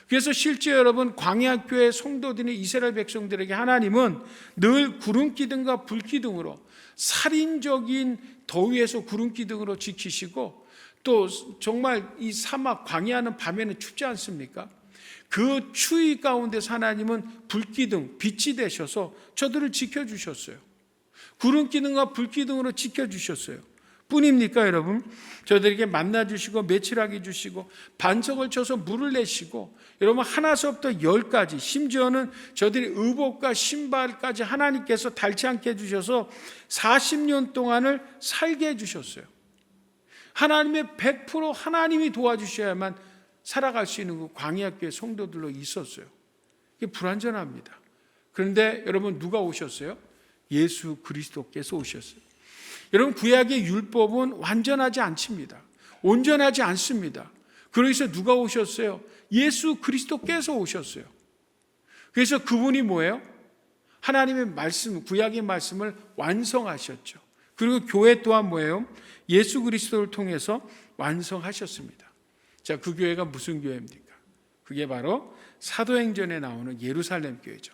그래서 실제 여러분 광야교회 성도들인 이스라엘 백성들에게 하나님은 늘 구름기둥과 불기둥으로, 살인적인 더위에서 구름기둥으로 지키시고, 또 정말 이 사막 광야는 밤에는 춥지 않습니까? 그 추위 가운데서 하나님은 불기둥, 빛이 되셔서 저들을 지켜주셨어요. 구름기둥과 불기둥으로 지켜주셨어요. 뿐입니까 여러분? 저들에게 만나주시고 매칠하게 주시고 반석을 쳐서 물을 내시고, 여러분 하나서부터 10까지, 심지어는 저들의 의복과 신발까지 하나님께서 닳지 않게 해주셔서 40년 동안을 살게 해주셨어요. 하나님의 100% 하나님이 도와주셔야만 살아갈 수 있는 그 광야교회 성도들로 있었어요. 이게 불완전합니다. 그런데 여러분 누가 오셨어요? 예수 그리스도께서 오셨어요. 여러분 구약의 율법은 완전하지 않습니다. 온전하지 않습니다. 그래서 누가 오셨어요? 예수 그리스도께서 오셨어요. 그래서 그분이 뭐예요? 하나님의 말씀, 구약의 말씀을 완성하셨죠. 그리고 교회 또한 뭐예요? 예수 그리스도를 통해서 완성하셨습니다. 자, 그 교회가 무슨 교회입니까? 그게 바로 사도행전에 나오는 예루살렘 교회죠.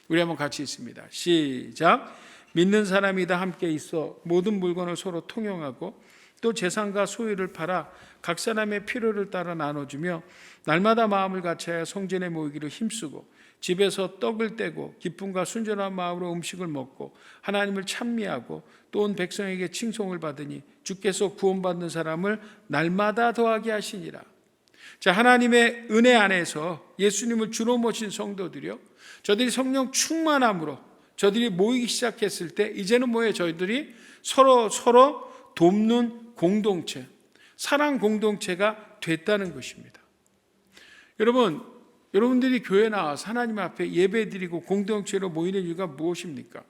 우리 한번 같이 읽습니다. 시작. 믿는 사람이 다 함께 있어 모든 물건을 서로 통용하고 또 재산과 소유를 팔아 각 사람의 필요를 따라 나눠주며 날마다 마음을 같이하여 성전에 모이기를 힘쓰고 집에서 떡을 떼고 기쁨과 순전한 마음으로 음식을 먹고 하나님을 찬미하고 또 온 백성에게 칭송을 받으니 주께서 구원받는 사람을 날마다 더하게 하시니라. 자, 하나님의 은혜 안에서 예수님을 주로 모신 성도들이요, 저들이 성령 충만함으로 저들이 모이기 시작했을 때 이제는 뭐예요? 저희들이 서로 돕는 공동체, 사랑 공동체가 됐다는 것입니다. 여러분들이 교회 나와서 하나님 앞에 예배드리고 공동체로 모이는 이유가 무엇입니까?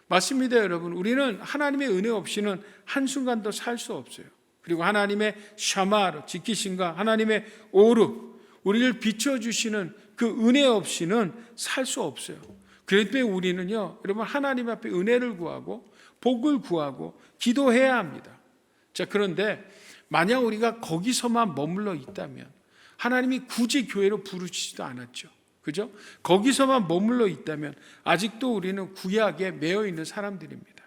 맞습니다, 여러분. 우리는 하나님의 은혜 없이는 한순간도 살 수 없어요. 그리고 하나님의 샤마르, 지키심과 하나님의 오르, 우리를 비춰주시는 그 은혜 없이는 살 수 없어요. 그럴 때 우리는요, 여러분 하나님 앞에 은혜를 구하고 복을 구하고 기도해야 합니다. 자, 그런데 만약 우리가 거기서만 머물러 있다면, 하나님이 굳이 교회로 부르시지도 않았죠. 그죠? 거기서만 머물러 있다면 아직도 우리는 구약에 매여 있는 사람들입니다.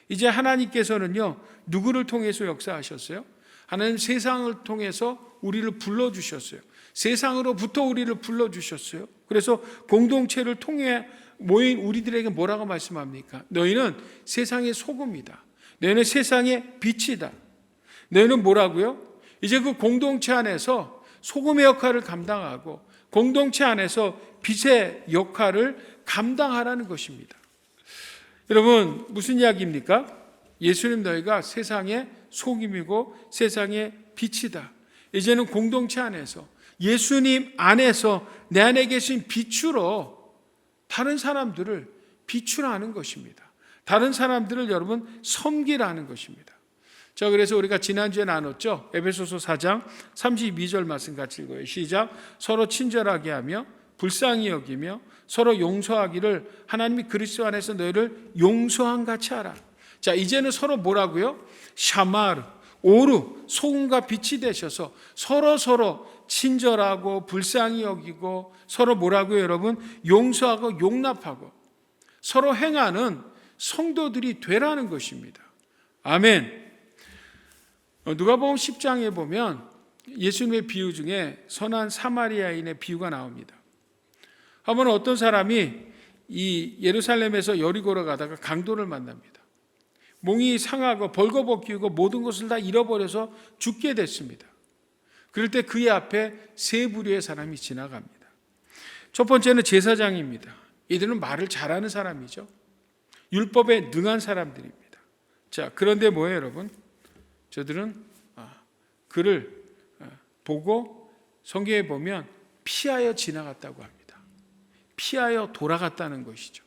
이제 하나님께서는요, 누구를 통해서 역사하셨어요? 하나님 세상을 통해서 우리를 불러주셨어요. 세상으로부터 우리를 불러주셨어요. 그래서 공동체를 통해 모인 우리들에게 뭐라고 말씀합니까? 너희는 세상의 소금이다. 너희는 세상의 빛이다. 너희는 뭐라고요? 이제 그 공동체 안에서 소금의 역할을 감당하고 공동체 안에서 빛의 역할을 감당하라는 것입니다. 여러분, 무슨 이야기입니까? 예수님 너희가 세상의 소금이고 세상의 빛이다. 이제는 공동체 안에서 예수님 안에서 내 안에 계신 빛으로 다른 사람들을 비추라는 것입니다. 다른 사람들을 여러분 섬기라는 것입니다. 자, 그래서 우리가 지난주에 나눴죠. 에베소서 4장 32절 말씀 같이 읽어요. 시작. 서로 친절하게 하며 불쌍히 여기며 서로 용서하기를 하나님이 그리스도 안에서 너희를 용서한 같이 하라. 자, 이제는 서로 뭐라고요? 샤마르, 오르, 소금과 빛이 되셔서 서로 친절하고 불쌍히 여기고 서로 뭐라고요, 여러분? 용서하고 용납하고 서로 행하는 성도들이 되라는 것입니다. 아멘. 누가복음 10장에 보면 예수님의 비유 중에 선한 사마리아인의 비유가 나옵니다. 한번 어떤 사람이 이 예루살렘에서 여리고로 가다가 강도를 만납니다. 몸이 상하고 벌거벗기고 모든 것을 다 잃어버려서 죽게 됐습니다. 그럴 때 그의 앞에 세 부류의 사람이 지나갑니다. 첫 번째는 제사장입니다. 이들은 말을 잘하는 사람이죠. 율법에 능한 사람들입니다. 자, 그런데 뭐예요, 여러분? 저들은 그를 보고 성경에 보면 피하여 지나갔다고 합니다. 피하여 돌아갔다는 것이죠.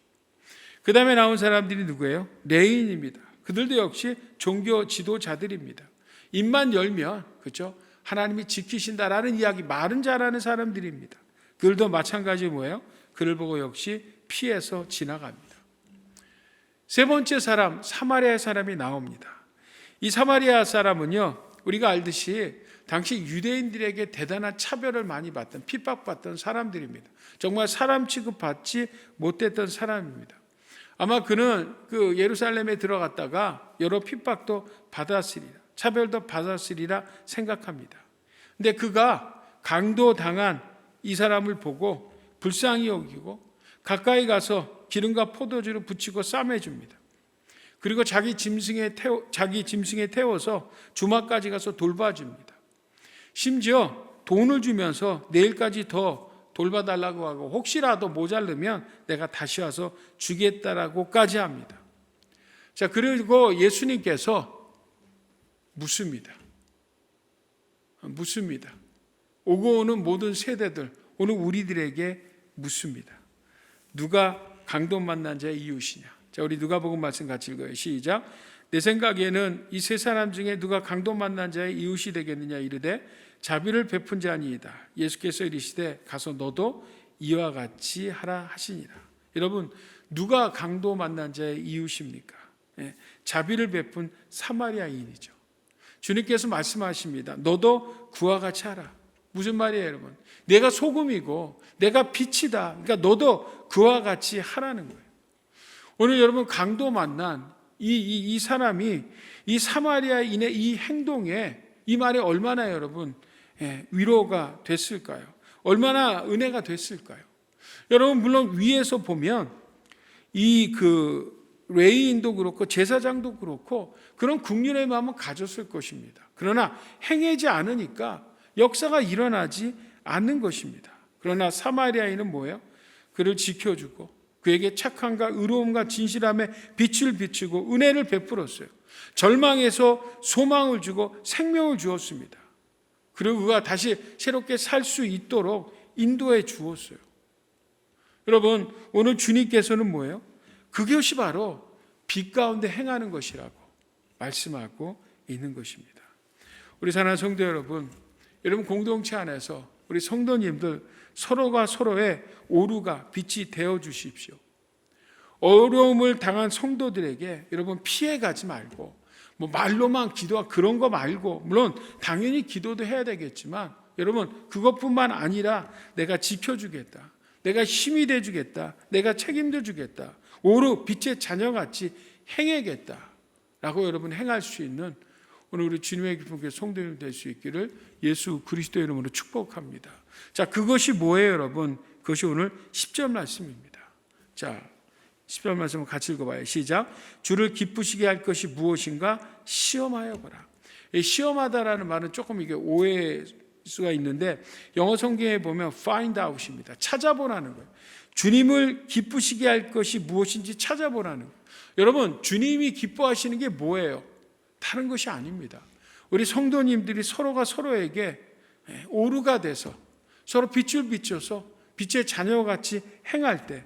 그 다음에 나온 사람들이 누구예요? 레위인입니다. 그들도 역시 종교 지도자들입니다. 입만 열면 그렇죠? 하나님이 지키신다라는 이야기 말은 잘하는 사람들입니다. 그들도 마찬가지 뭐예요? 그를 보고 역시 피해서 지나갑니다. 세 번째 사람, 사마리아 사람이 나옵니다. 이 사마리아 사람은요, 우리가 알듯이 당시 유대인들에게 대단한 차별을 많이 받던, 핍박받던 사람들입니다. 정말 사람 취급받지 못했던 사람입니다. 아마 그는 그 예루살렘에 들어갔다가 여러 핍박도 받았으리라, 차별도 받았으리라 생각합니다. 근데 그가 강도당한 이 사람을 보고 불쌍히 여기고 가까이 가서 기름과 포도주를 붙이고 싸매줍니다. 그리고 자기 짐승에 태워서 주막까지 가서 돌봐줍니다. 심지어 돈을 주면서 내일까지 더 돌봐달라고 하고 혹시라도 모자르면 내가 다시 와서 주겠다라고까지 합니다. 자, 그리고 예수님께서 묻습니다. 오고 오는 모든 세대들, 오늘 우리들에게 묻습니다. 누가 강도 만난 자의 이웃이냐? 자, 우리 누가복음 말씀 같이 읽어요. 시작. 내 생각에는 이 세 사람 중에 누가 강도 만난 자의 이웃이 되겠느냐 이르되 자비를 베푼 자니이다. 예수께서 이르시되 가서 너도 이와 같이 하라 하시니라. 여러분, 누가 강도 만난 자의 이웃입니까? 자비를 베푼 사마리아인이죠. 주님께서 말씀하십니다. 너도 그와 같이 하라. 무슨 말이에요, 여러분? 내가 소금이고 내가 빛이다. 그러니까 너도 그와 같이 하라는 거예요. 오늘 여러분 강도 만난 이 사람이 이 사마리아인의 이 행동에 이 말에 얼마나 여러분 위로가 됐을까요? 얼마나 은혜가 됐을까요? 여러분 물론 위에서 보면 이 레위인도 그렇고 제사장도 그렇고 그런 긍휼의 마음은 가졌을 것입니다. 그러나 행하지 않으니까 역사가 일어나지 않는 것입니다. 그러나 사마리아인은 뭐예요? 그를 지켜주고 그에게 착함과 의로움과 진실함에 빛을 비추고 은혜를 베풀었어요. 절망에서 소망을 주고 생명을 주었습니다. 그리고 그가 다시 새롭게 살 수 있도록 인도해 주었어요. 여러분, 오늘 주님께서는 뭐예요? 그것이 바로 빛 가운데 행하는 것이라고 말씀하고 있는 것입니다. 우리 사랑하는 성도 여러분 공동체 안에서 우리 성도님들 서로가 서로의 오류가 빛이 되어 주십시오. 어려움을 당한 성도들에게 여러분 피해가지 말고 말로만 기도하 그런 거 말고 물론 당연히 기도도 해야 되겠지만 여러분, 그것뿐만 아니라 내가 지켜주겠다, 내가 힘이 돼주겠다, 내가 책임져 주겠다, 오로 빛의 자녀같이 행해겠다 라고 여러분 행할 수 있는 오늘 우리 주님의 기쁜 교회 성도님 될 수 있기를 예수 그리스도의 이름으로 축복합니다. 자, 그것이 뭐예요, 여러분? 그것이 오늘 10절 말씀입니다. 자, 10절 말씀을 같이 읽어봐요. 시작. 주를 기쁘시게 할 것이 무엇인가 시험하여 보라. 이 시험하다라는 말은 조금 이게 오해일 수가 있는데 영어 성경에 보면 find out입니다. 찾아보라는 거예요. 주님을 기쁘시게 할 것이 무엇인지 찾아보라는 거예요. 여러분, 주님이 기뻐하시는 게 뭐예요? 다른 것이 아닙니다. 우리 성도님들이 서로가 서로에게 오루가 돼서 서로 빛을 비춰서 빛의 자녀같이 행할 때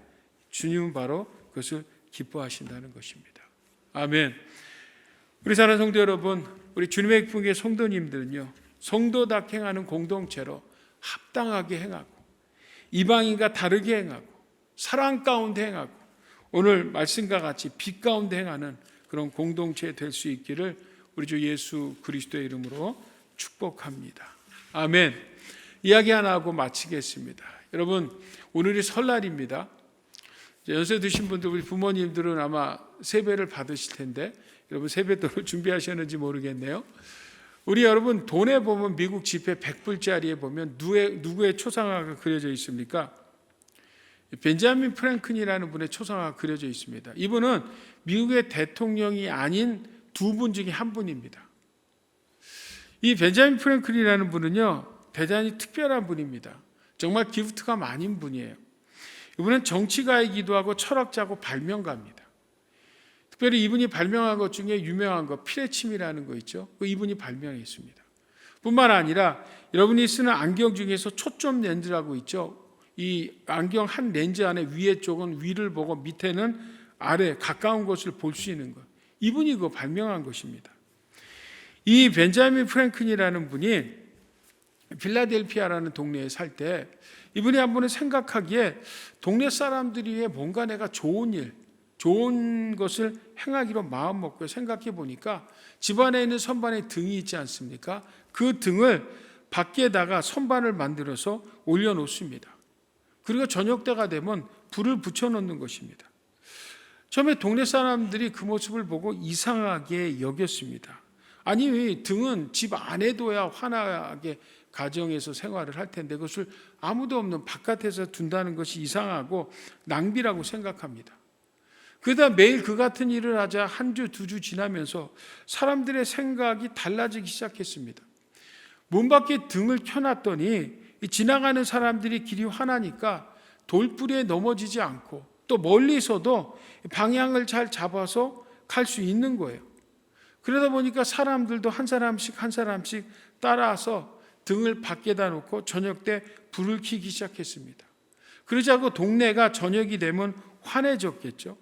주님은 바로 그것을 기뻐하신다는 것입니다. 아멘. 우리 사랑하는 성도 여러분, 우리 주님의 기쁜 교회 성도님들은요, 성도답게 행하는 공동체로 합당하게 행하고 이방인과 다르게 행하고 사랑 가운데 행하고 오늘 말씀과 같이 빛 가운데 행하는 그런 공동체 될 수 있기를 우리 주 예수 그리스도의 이름으로 축복합니다. 아멘. 이야기 하나 하고 마치겠습니다. 여러분, 오늘이 설날입니다. 연세 드신 분들, 우리 부모님들은 아마 세배를 받으실 텐데 여러분 세뱃돈을 준비하셨는지 모르겠네요. 우리 여러분 돈에 보면 미국 지폐 100불짜리에 보면 누구의 초상화가 그려져 있습니까? 벤자민 프랭클린이라는 분의 초상화가 그려져 있습니다. 이분은 미국의 대통령이 아닌 두 분 중에 한 분입니다. 이 벤자민 프랭클린이라는 분은요, 대단히 특별한 분입니다. 정말 기프트가 많은 분이에요. 이분은 정치가이기도 하고 철학자고 발명가입니다. 특별히 이분이 발명한 것 중에 유명한 거 피레침이라는 거 있죠. 이분이 발명했습니다. 뿐만 아니라 여러분이 쓰는 안경 중에서 초점 렌즈라고 있죠. 이 안경 한 렌즈 안에 위에 쪽은 위를 보고 밑에는 아래 가까운 것을 볼 수 있는 것. 이분이 그거 발명한 것입니다. 이 벤자민 프랭클린이라는 분이 필라델피아라는 동네에 살 때 이분이 한 번은 생각하기에 동네 사람들이 위해 뭔가 내가 좋은 일, 좋은 것을 행하기로 마음먹고 생각해 보니까 집안에 있는 선반에 등이 있지 않습니까? 그 등을 밖에다가 선반을 만들어서 올려놓습니다. 그리고 저녁 때가 되면 불을 붙여놓는 것입니다. 처음에 동네 사람들이 그 모습을 보고 이상하게 여겼습니다. 아니, 등은 집 안에 둬야 환하게 가정에서 생활을 할 텐데 그것을 아무도 없는 바깥에서 둔다는 것이 이상하고 낭비라고 생각합니다. 그러다 매일 그 같은 일을 하자 한 주, 두 주 지나면서 사람들의 생각이 달라지기 시작했습니다. 문 밖에 등을 켜놨더니 지나가는 사람들이 길이 환하니까 돌부리에 넘어지지 않고 또 멀리서도 방향을 잘 잡아서 갈 수 있는 거예요. 그러다 보니까 사람들도 한 사람씩 한 사람씩 따라서 등을 밖에다 놓고 저녁 때 불을 켜기 시작했습니다. 그러자고 동네가 저녁이 되면 환해졌겠죠.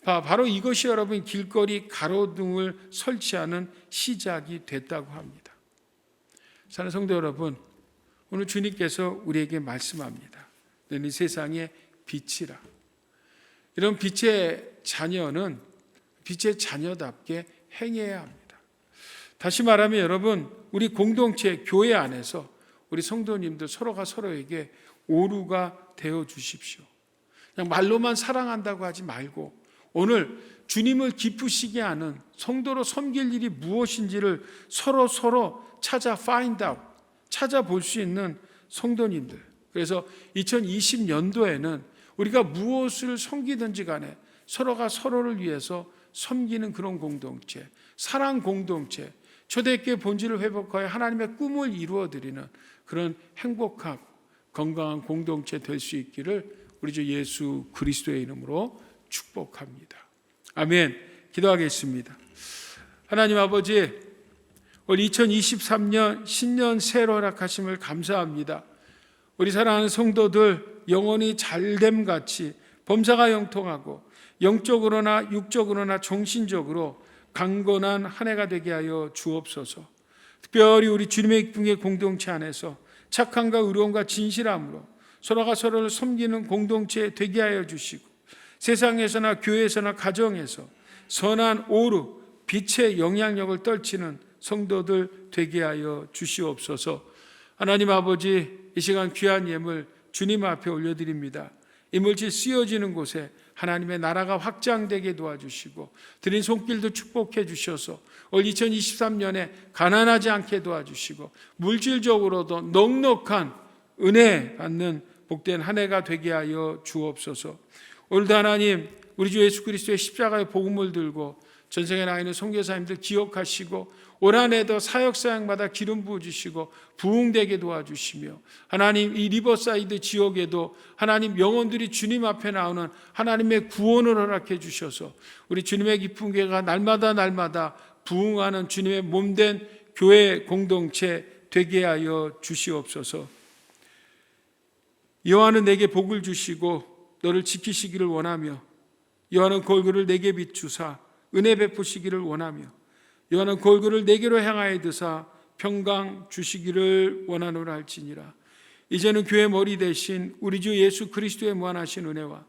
바로 이것이 여러분 길거리 가로등을 설치하는 시작이 됐다고 합니다. 사랑하는 성도 여러분, 오늘 주님께서 우리에게 말씀합니다. 너는 이 세상의 빛이라. 이런 빛의 자녀는 빛의 자녀답게 행해야 합니다. 다시 말하면 여러분, 우리 공동체 교회 안에서 우리 성도님들 서로가 서로에게 오루가 되어 주십시오. 그냥 말로만 사랑한다고 하지 말고 오늘 주님을 기쁘시게 하는 성도로 섬길 일이 무엇인지를 서로 찾아 find out, 찾아볼 수 있는 성도님들. 그래서 2020년도에는 우리가 무엇을 섬기든지 간에 서로가 서로를 위해서 섬기는 그런 공동체, 사랑 공동체, 초대교회 본질을 회복하여 하나님의 꿈을 이루어드리는 그런 행복하고 건강한 공동체 될 수 있기를 우리 주 예수 그리스도의 이름으로 축복합니다. 아멘. 기도하겠습니다. 하나님 아버지, 올 2023년 신년 새로 허락하심을 감사합니다. 우리 사랑하는 성도들 영혼이 잘됨 같이 범사가 영통하고 영적으로나 육적으로나 정신적으로 강건한 한 해가 되게 하여 주옵소서. 특별히 우리 주님의 기쁨의 공동체 안에서 착함과 의로움과 진실함으로 서로가 서로를 섬기는 공동체 되게 하여 주시고 세상에서나 교회에서나 가정에서 선한 오루, 빛의 영향력을 떨치는 성도들 되게 하여 주시옵소서. 하나님 아버지, 이 시간 귀한 예물 주님 앞에 올려드립니다. 이물질 쓰여지는 곳에 하나님의 나라가 확장되게 도와주시고 드린 손길도 축복해 주셔서 올 2023년에 가난하지 않게 도와주시고 물질적으로도 넉넉한 은혜 받는 복된 한 해가 되게 하여 주옵소서. 오늘도 하나님, 우리 주 예수 그리스도의 십자가의 복음을 들고 전생에 나 있는 선교사님들 기억하시고 올 한 해도 사역사역마다 기름 부어주시고 부흥되게 도와주시며, 하나님 이 리버사이드 지역에도 하나님 영혼들이 주님 앞에 나오는 하나님의 구원을 허락해 주셔서 우리 주님의 기쁜 교회가 날마다 부흥하는 주님의 몸된 교회 공동체 되게 하여 주시옵소서. 여호와는 내게 복을 주시고 너를 지키시기를 원하며, 여호와는 그 얼굴을 내게 비추사 은혜 베푸시기를 원하며, 여호와는 그 얼굴을 내게로 향하여 드사 평강 주시기를 원하노라 할지니라. 이제는 교회 머리 대신 우리 주 예수 그리스도의 무한하신 은혜와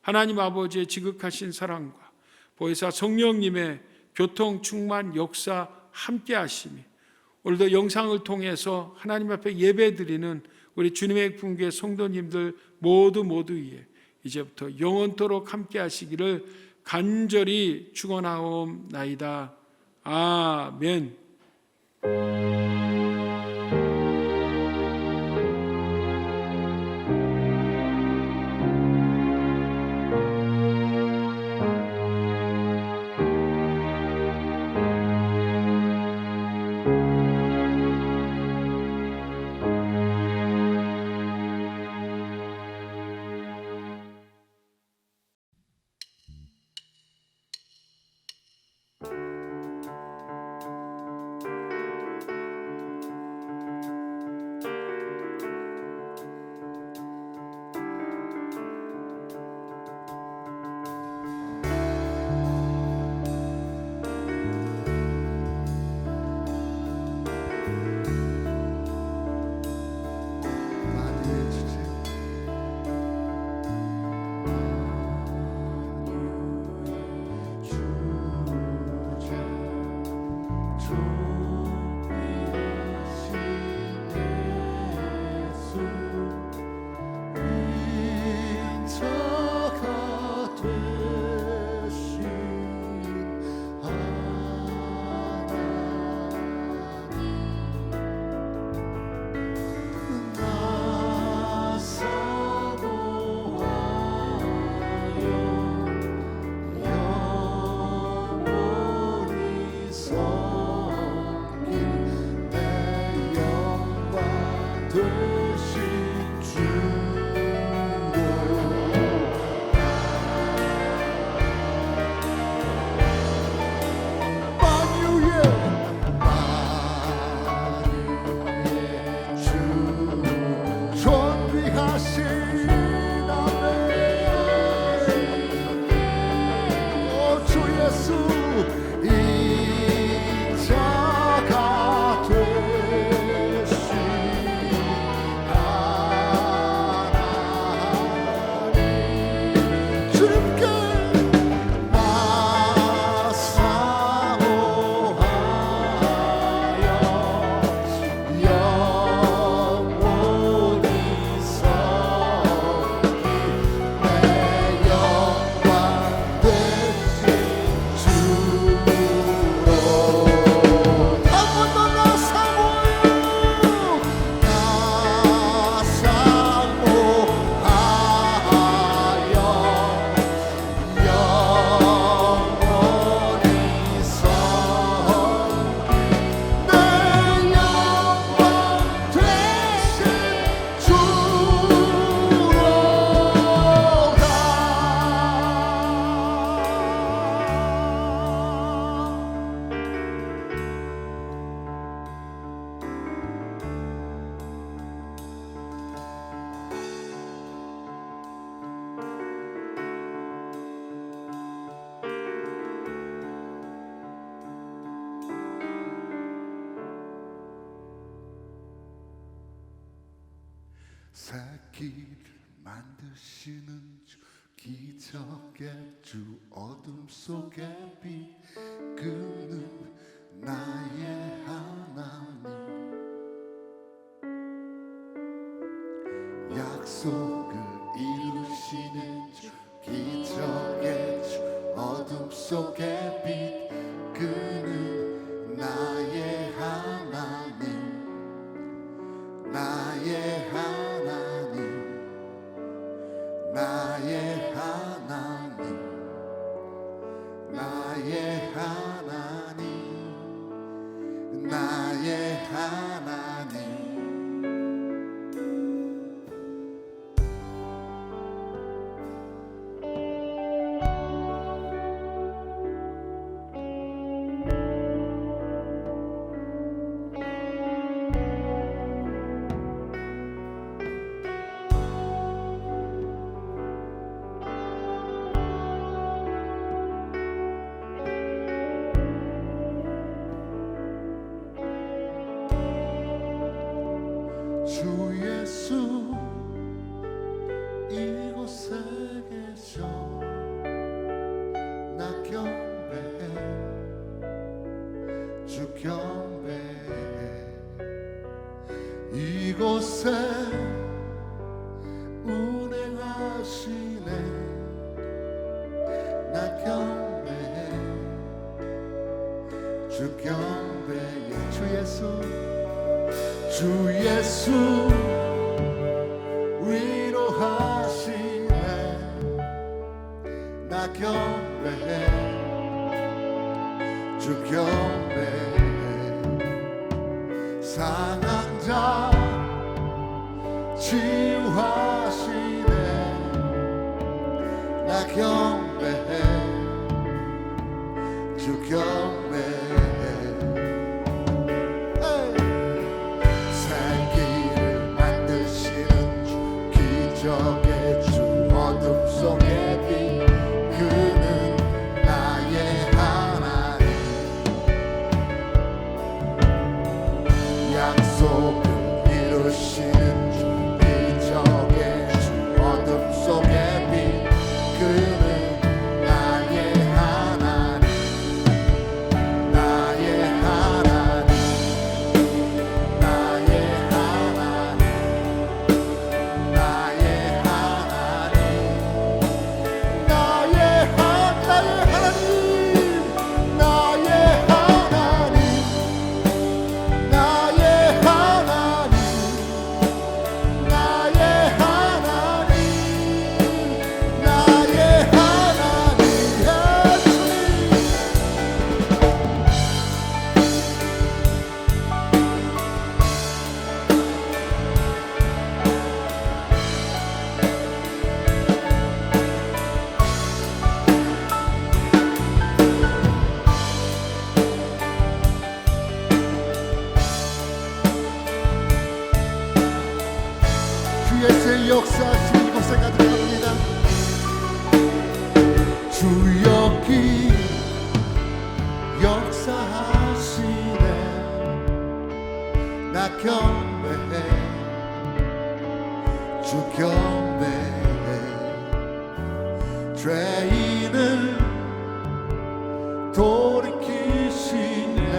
하나님 아버지의 지극하신 사랑과 보혜사 성령님의 교통 충만 역사 함께 하심이, 오늘도 영상을 통해서 하나님 앞에 예배드리는 우리 주님의 분교회 성도님들 모두 위에 이제부터 영원토록 함께 하시기를 간절히 축원하옵나이다. 아멘. 새끼를 만드시는 주, 기적의 주, 어둠 속에 빛 그는 나의 하나님. 약속을 이루시는 주 기적의 주 어둠 속의 빛 그는 나의 하나님 나의 하나님 나의 하나님 나의 하나님 나의 하나님 주 예수 이곳에 계셔 나 경배해 주 경배해 이곳에 운행하시네 나 경배해 주 경배해 주 예수 주 예수 위로하시네 나 경배해 주 경배해 상한 자 치유하시네 나 경배해 주 경배해 기적의 주 어둠 속의 빛 그는 나의 하나님 약속을 이루시는 주 기적의 주 어둠 속의 빛 그는 나의 하나님 나의 하나님 나의 하나님 나의 하나님 나의 하나님 나의 하나님 나의 하나님 나의 하나님 주 예수의 역사하심 이곳에 가득합니다 주 여기 역사하시네 나 경배해 주 경배해 죄인을 돌이키시네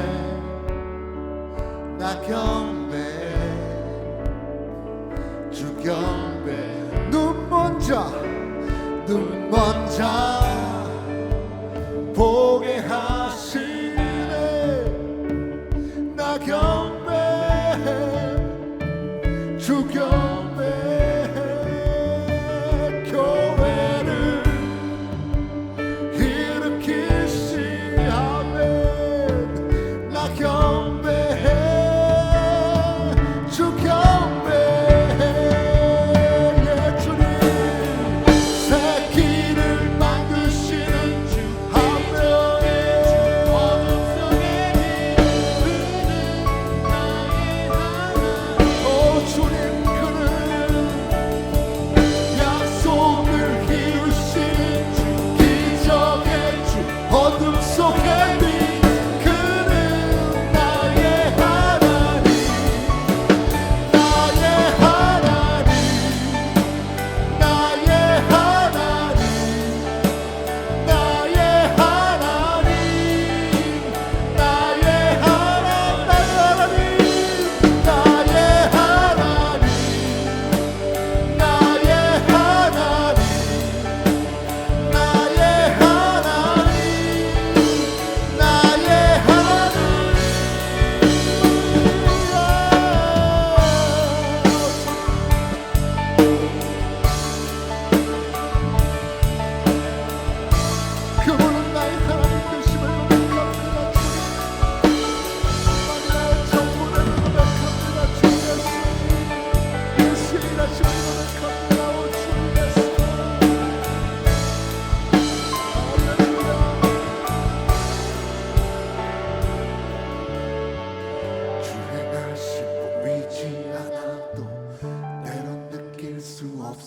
나 경배해 주 경배 눈먼 자 보게 하시네 나 경배해 주 경배해 교회를 일으키시네 나 경배해 주 경배해 새끼를 만드시는 주 한 명의 어둠 속에 그는 나의 하나님 오 주님 그는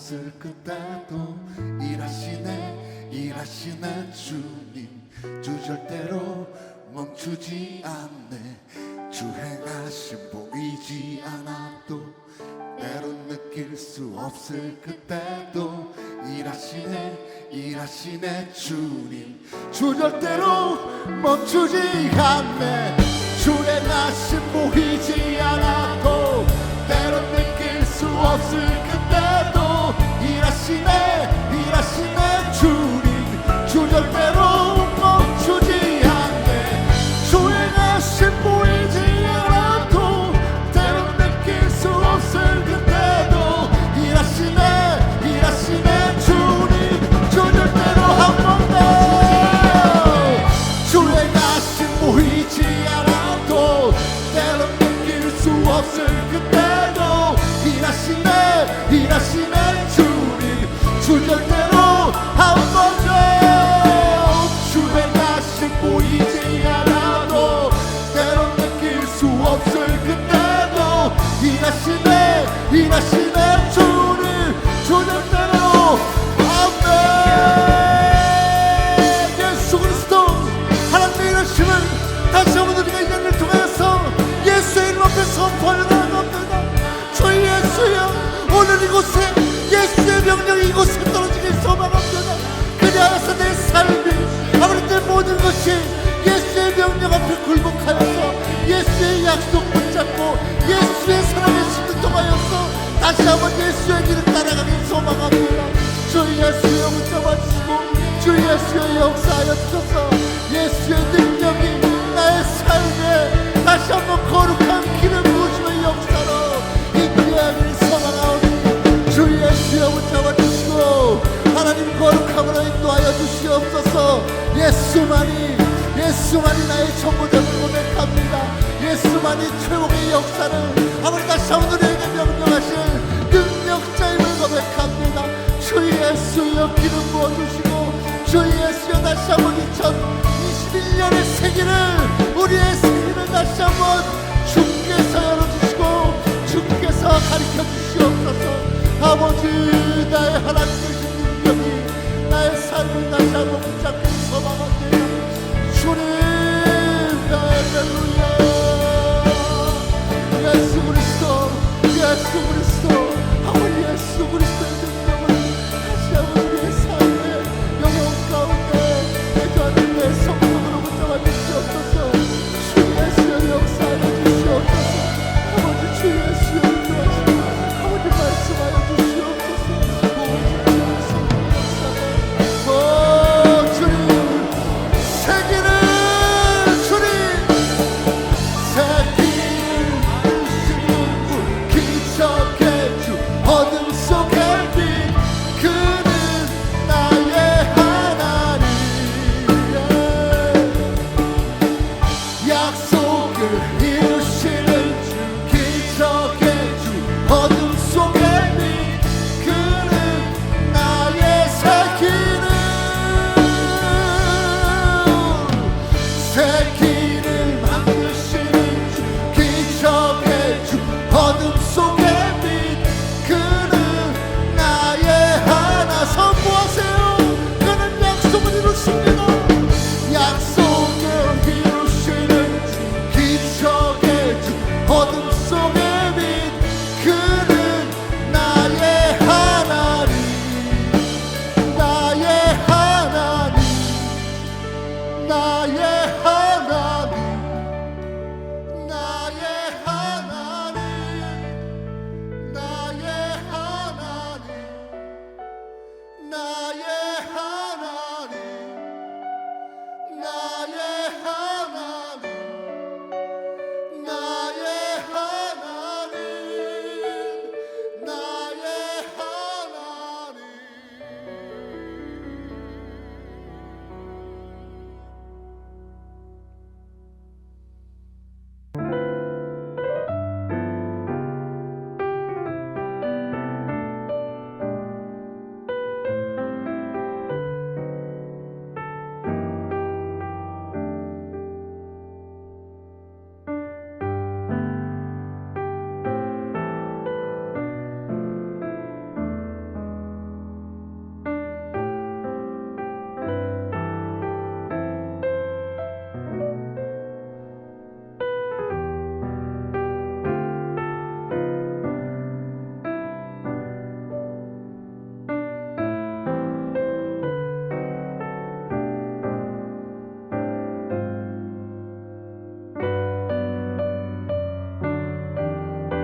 없을 그때도 일하시네 주님. 주 절대로 멈추지 않네. 주 행하심 보이지 않아도 때론 느낄 수 없을 그때도 일하시네 주님. 주 절대로 멈추지 않네. 주 행하심 보이지 않아도 때론 느낄 수 없을 그때도 일하시네 주님. 주 절대로 멈추지 않네. 주 행하심 보이지 않아도 때론 느낄 수 없을 그때도 일하시네 주님. 주 절대로 한 번도 주 행하심 보이지 않아도 때론 느낄 수 없을 그때도 일하시네 주님. 주 절대로 한 번도 주 행하심 보이지 않아도 때론 느낄 수 없을 그때도 일하시네 주님. 주 절대로 아멘. 예수 그리스도 하나님의 이르심을 다시 한번 우리가 이 장을 통하여서 예수의 이름 앞에 선포하려 나아갑니다. 주 예수여, 오늘 이곳에 예수의 명령이 이곳에 떨어지길 소망합니다. 그리하여서 내 삶이 아버지 내 모든 것이 예수의 명령 앞에 굴복하여서 예수의 약속 붙잡고 예수의 사랑에 순종하여서 다시 한번 예수의 길을 따라가길 소망합니다. 주 예수여 붙잡아주시고 주 예수의 역사하여 주셔서 예수의 능력이 나의 삶에 다시 한번 거룩한 길을 부으시는 역사로 인도하기를 소망하오니 주 예수여 붙잡아주시고 하나님 거룩함으로 인도하여 주시옵소서. 예수만이 나의 전부됨을 고백합니다. 예수만이 최고의 역사를 아버지 다시 한번 우리에게 명령하신 능력자임을 고백합니다. 주 예수여 기름 부어주시고 주 예수여 다시 한번 2021년의 세기를 우리의 세기를 다시 한번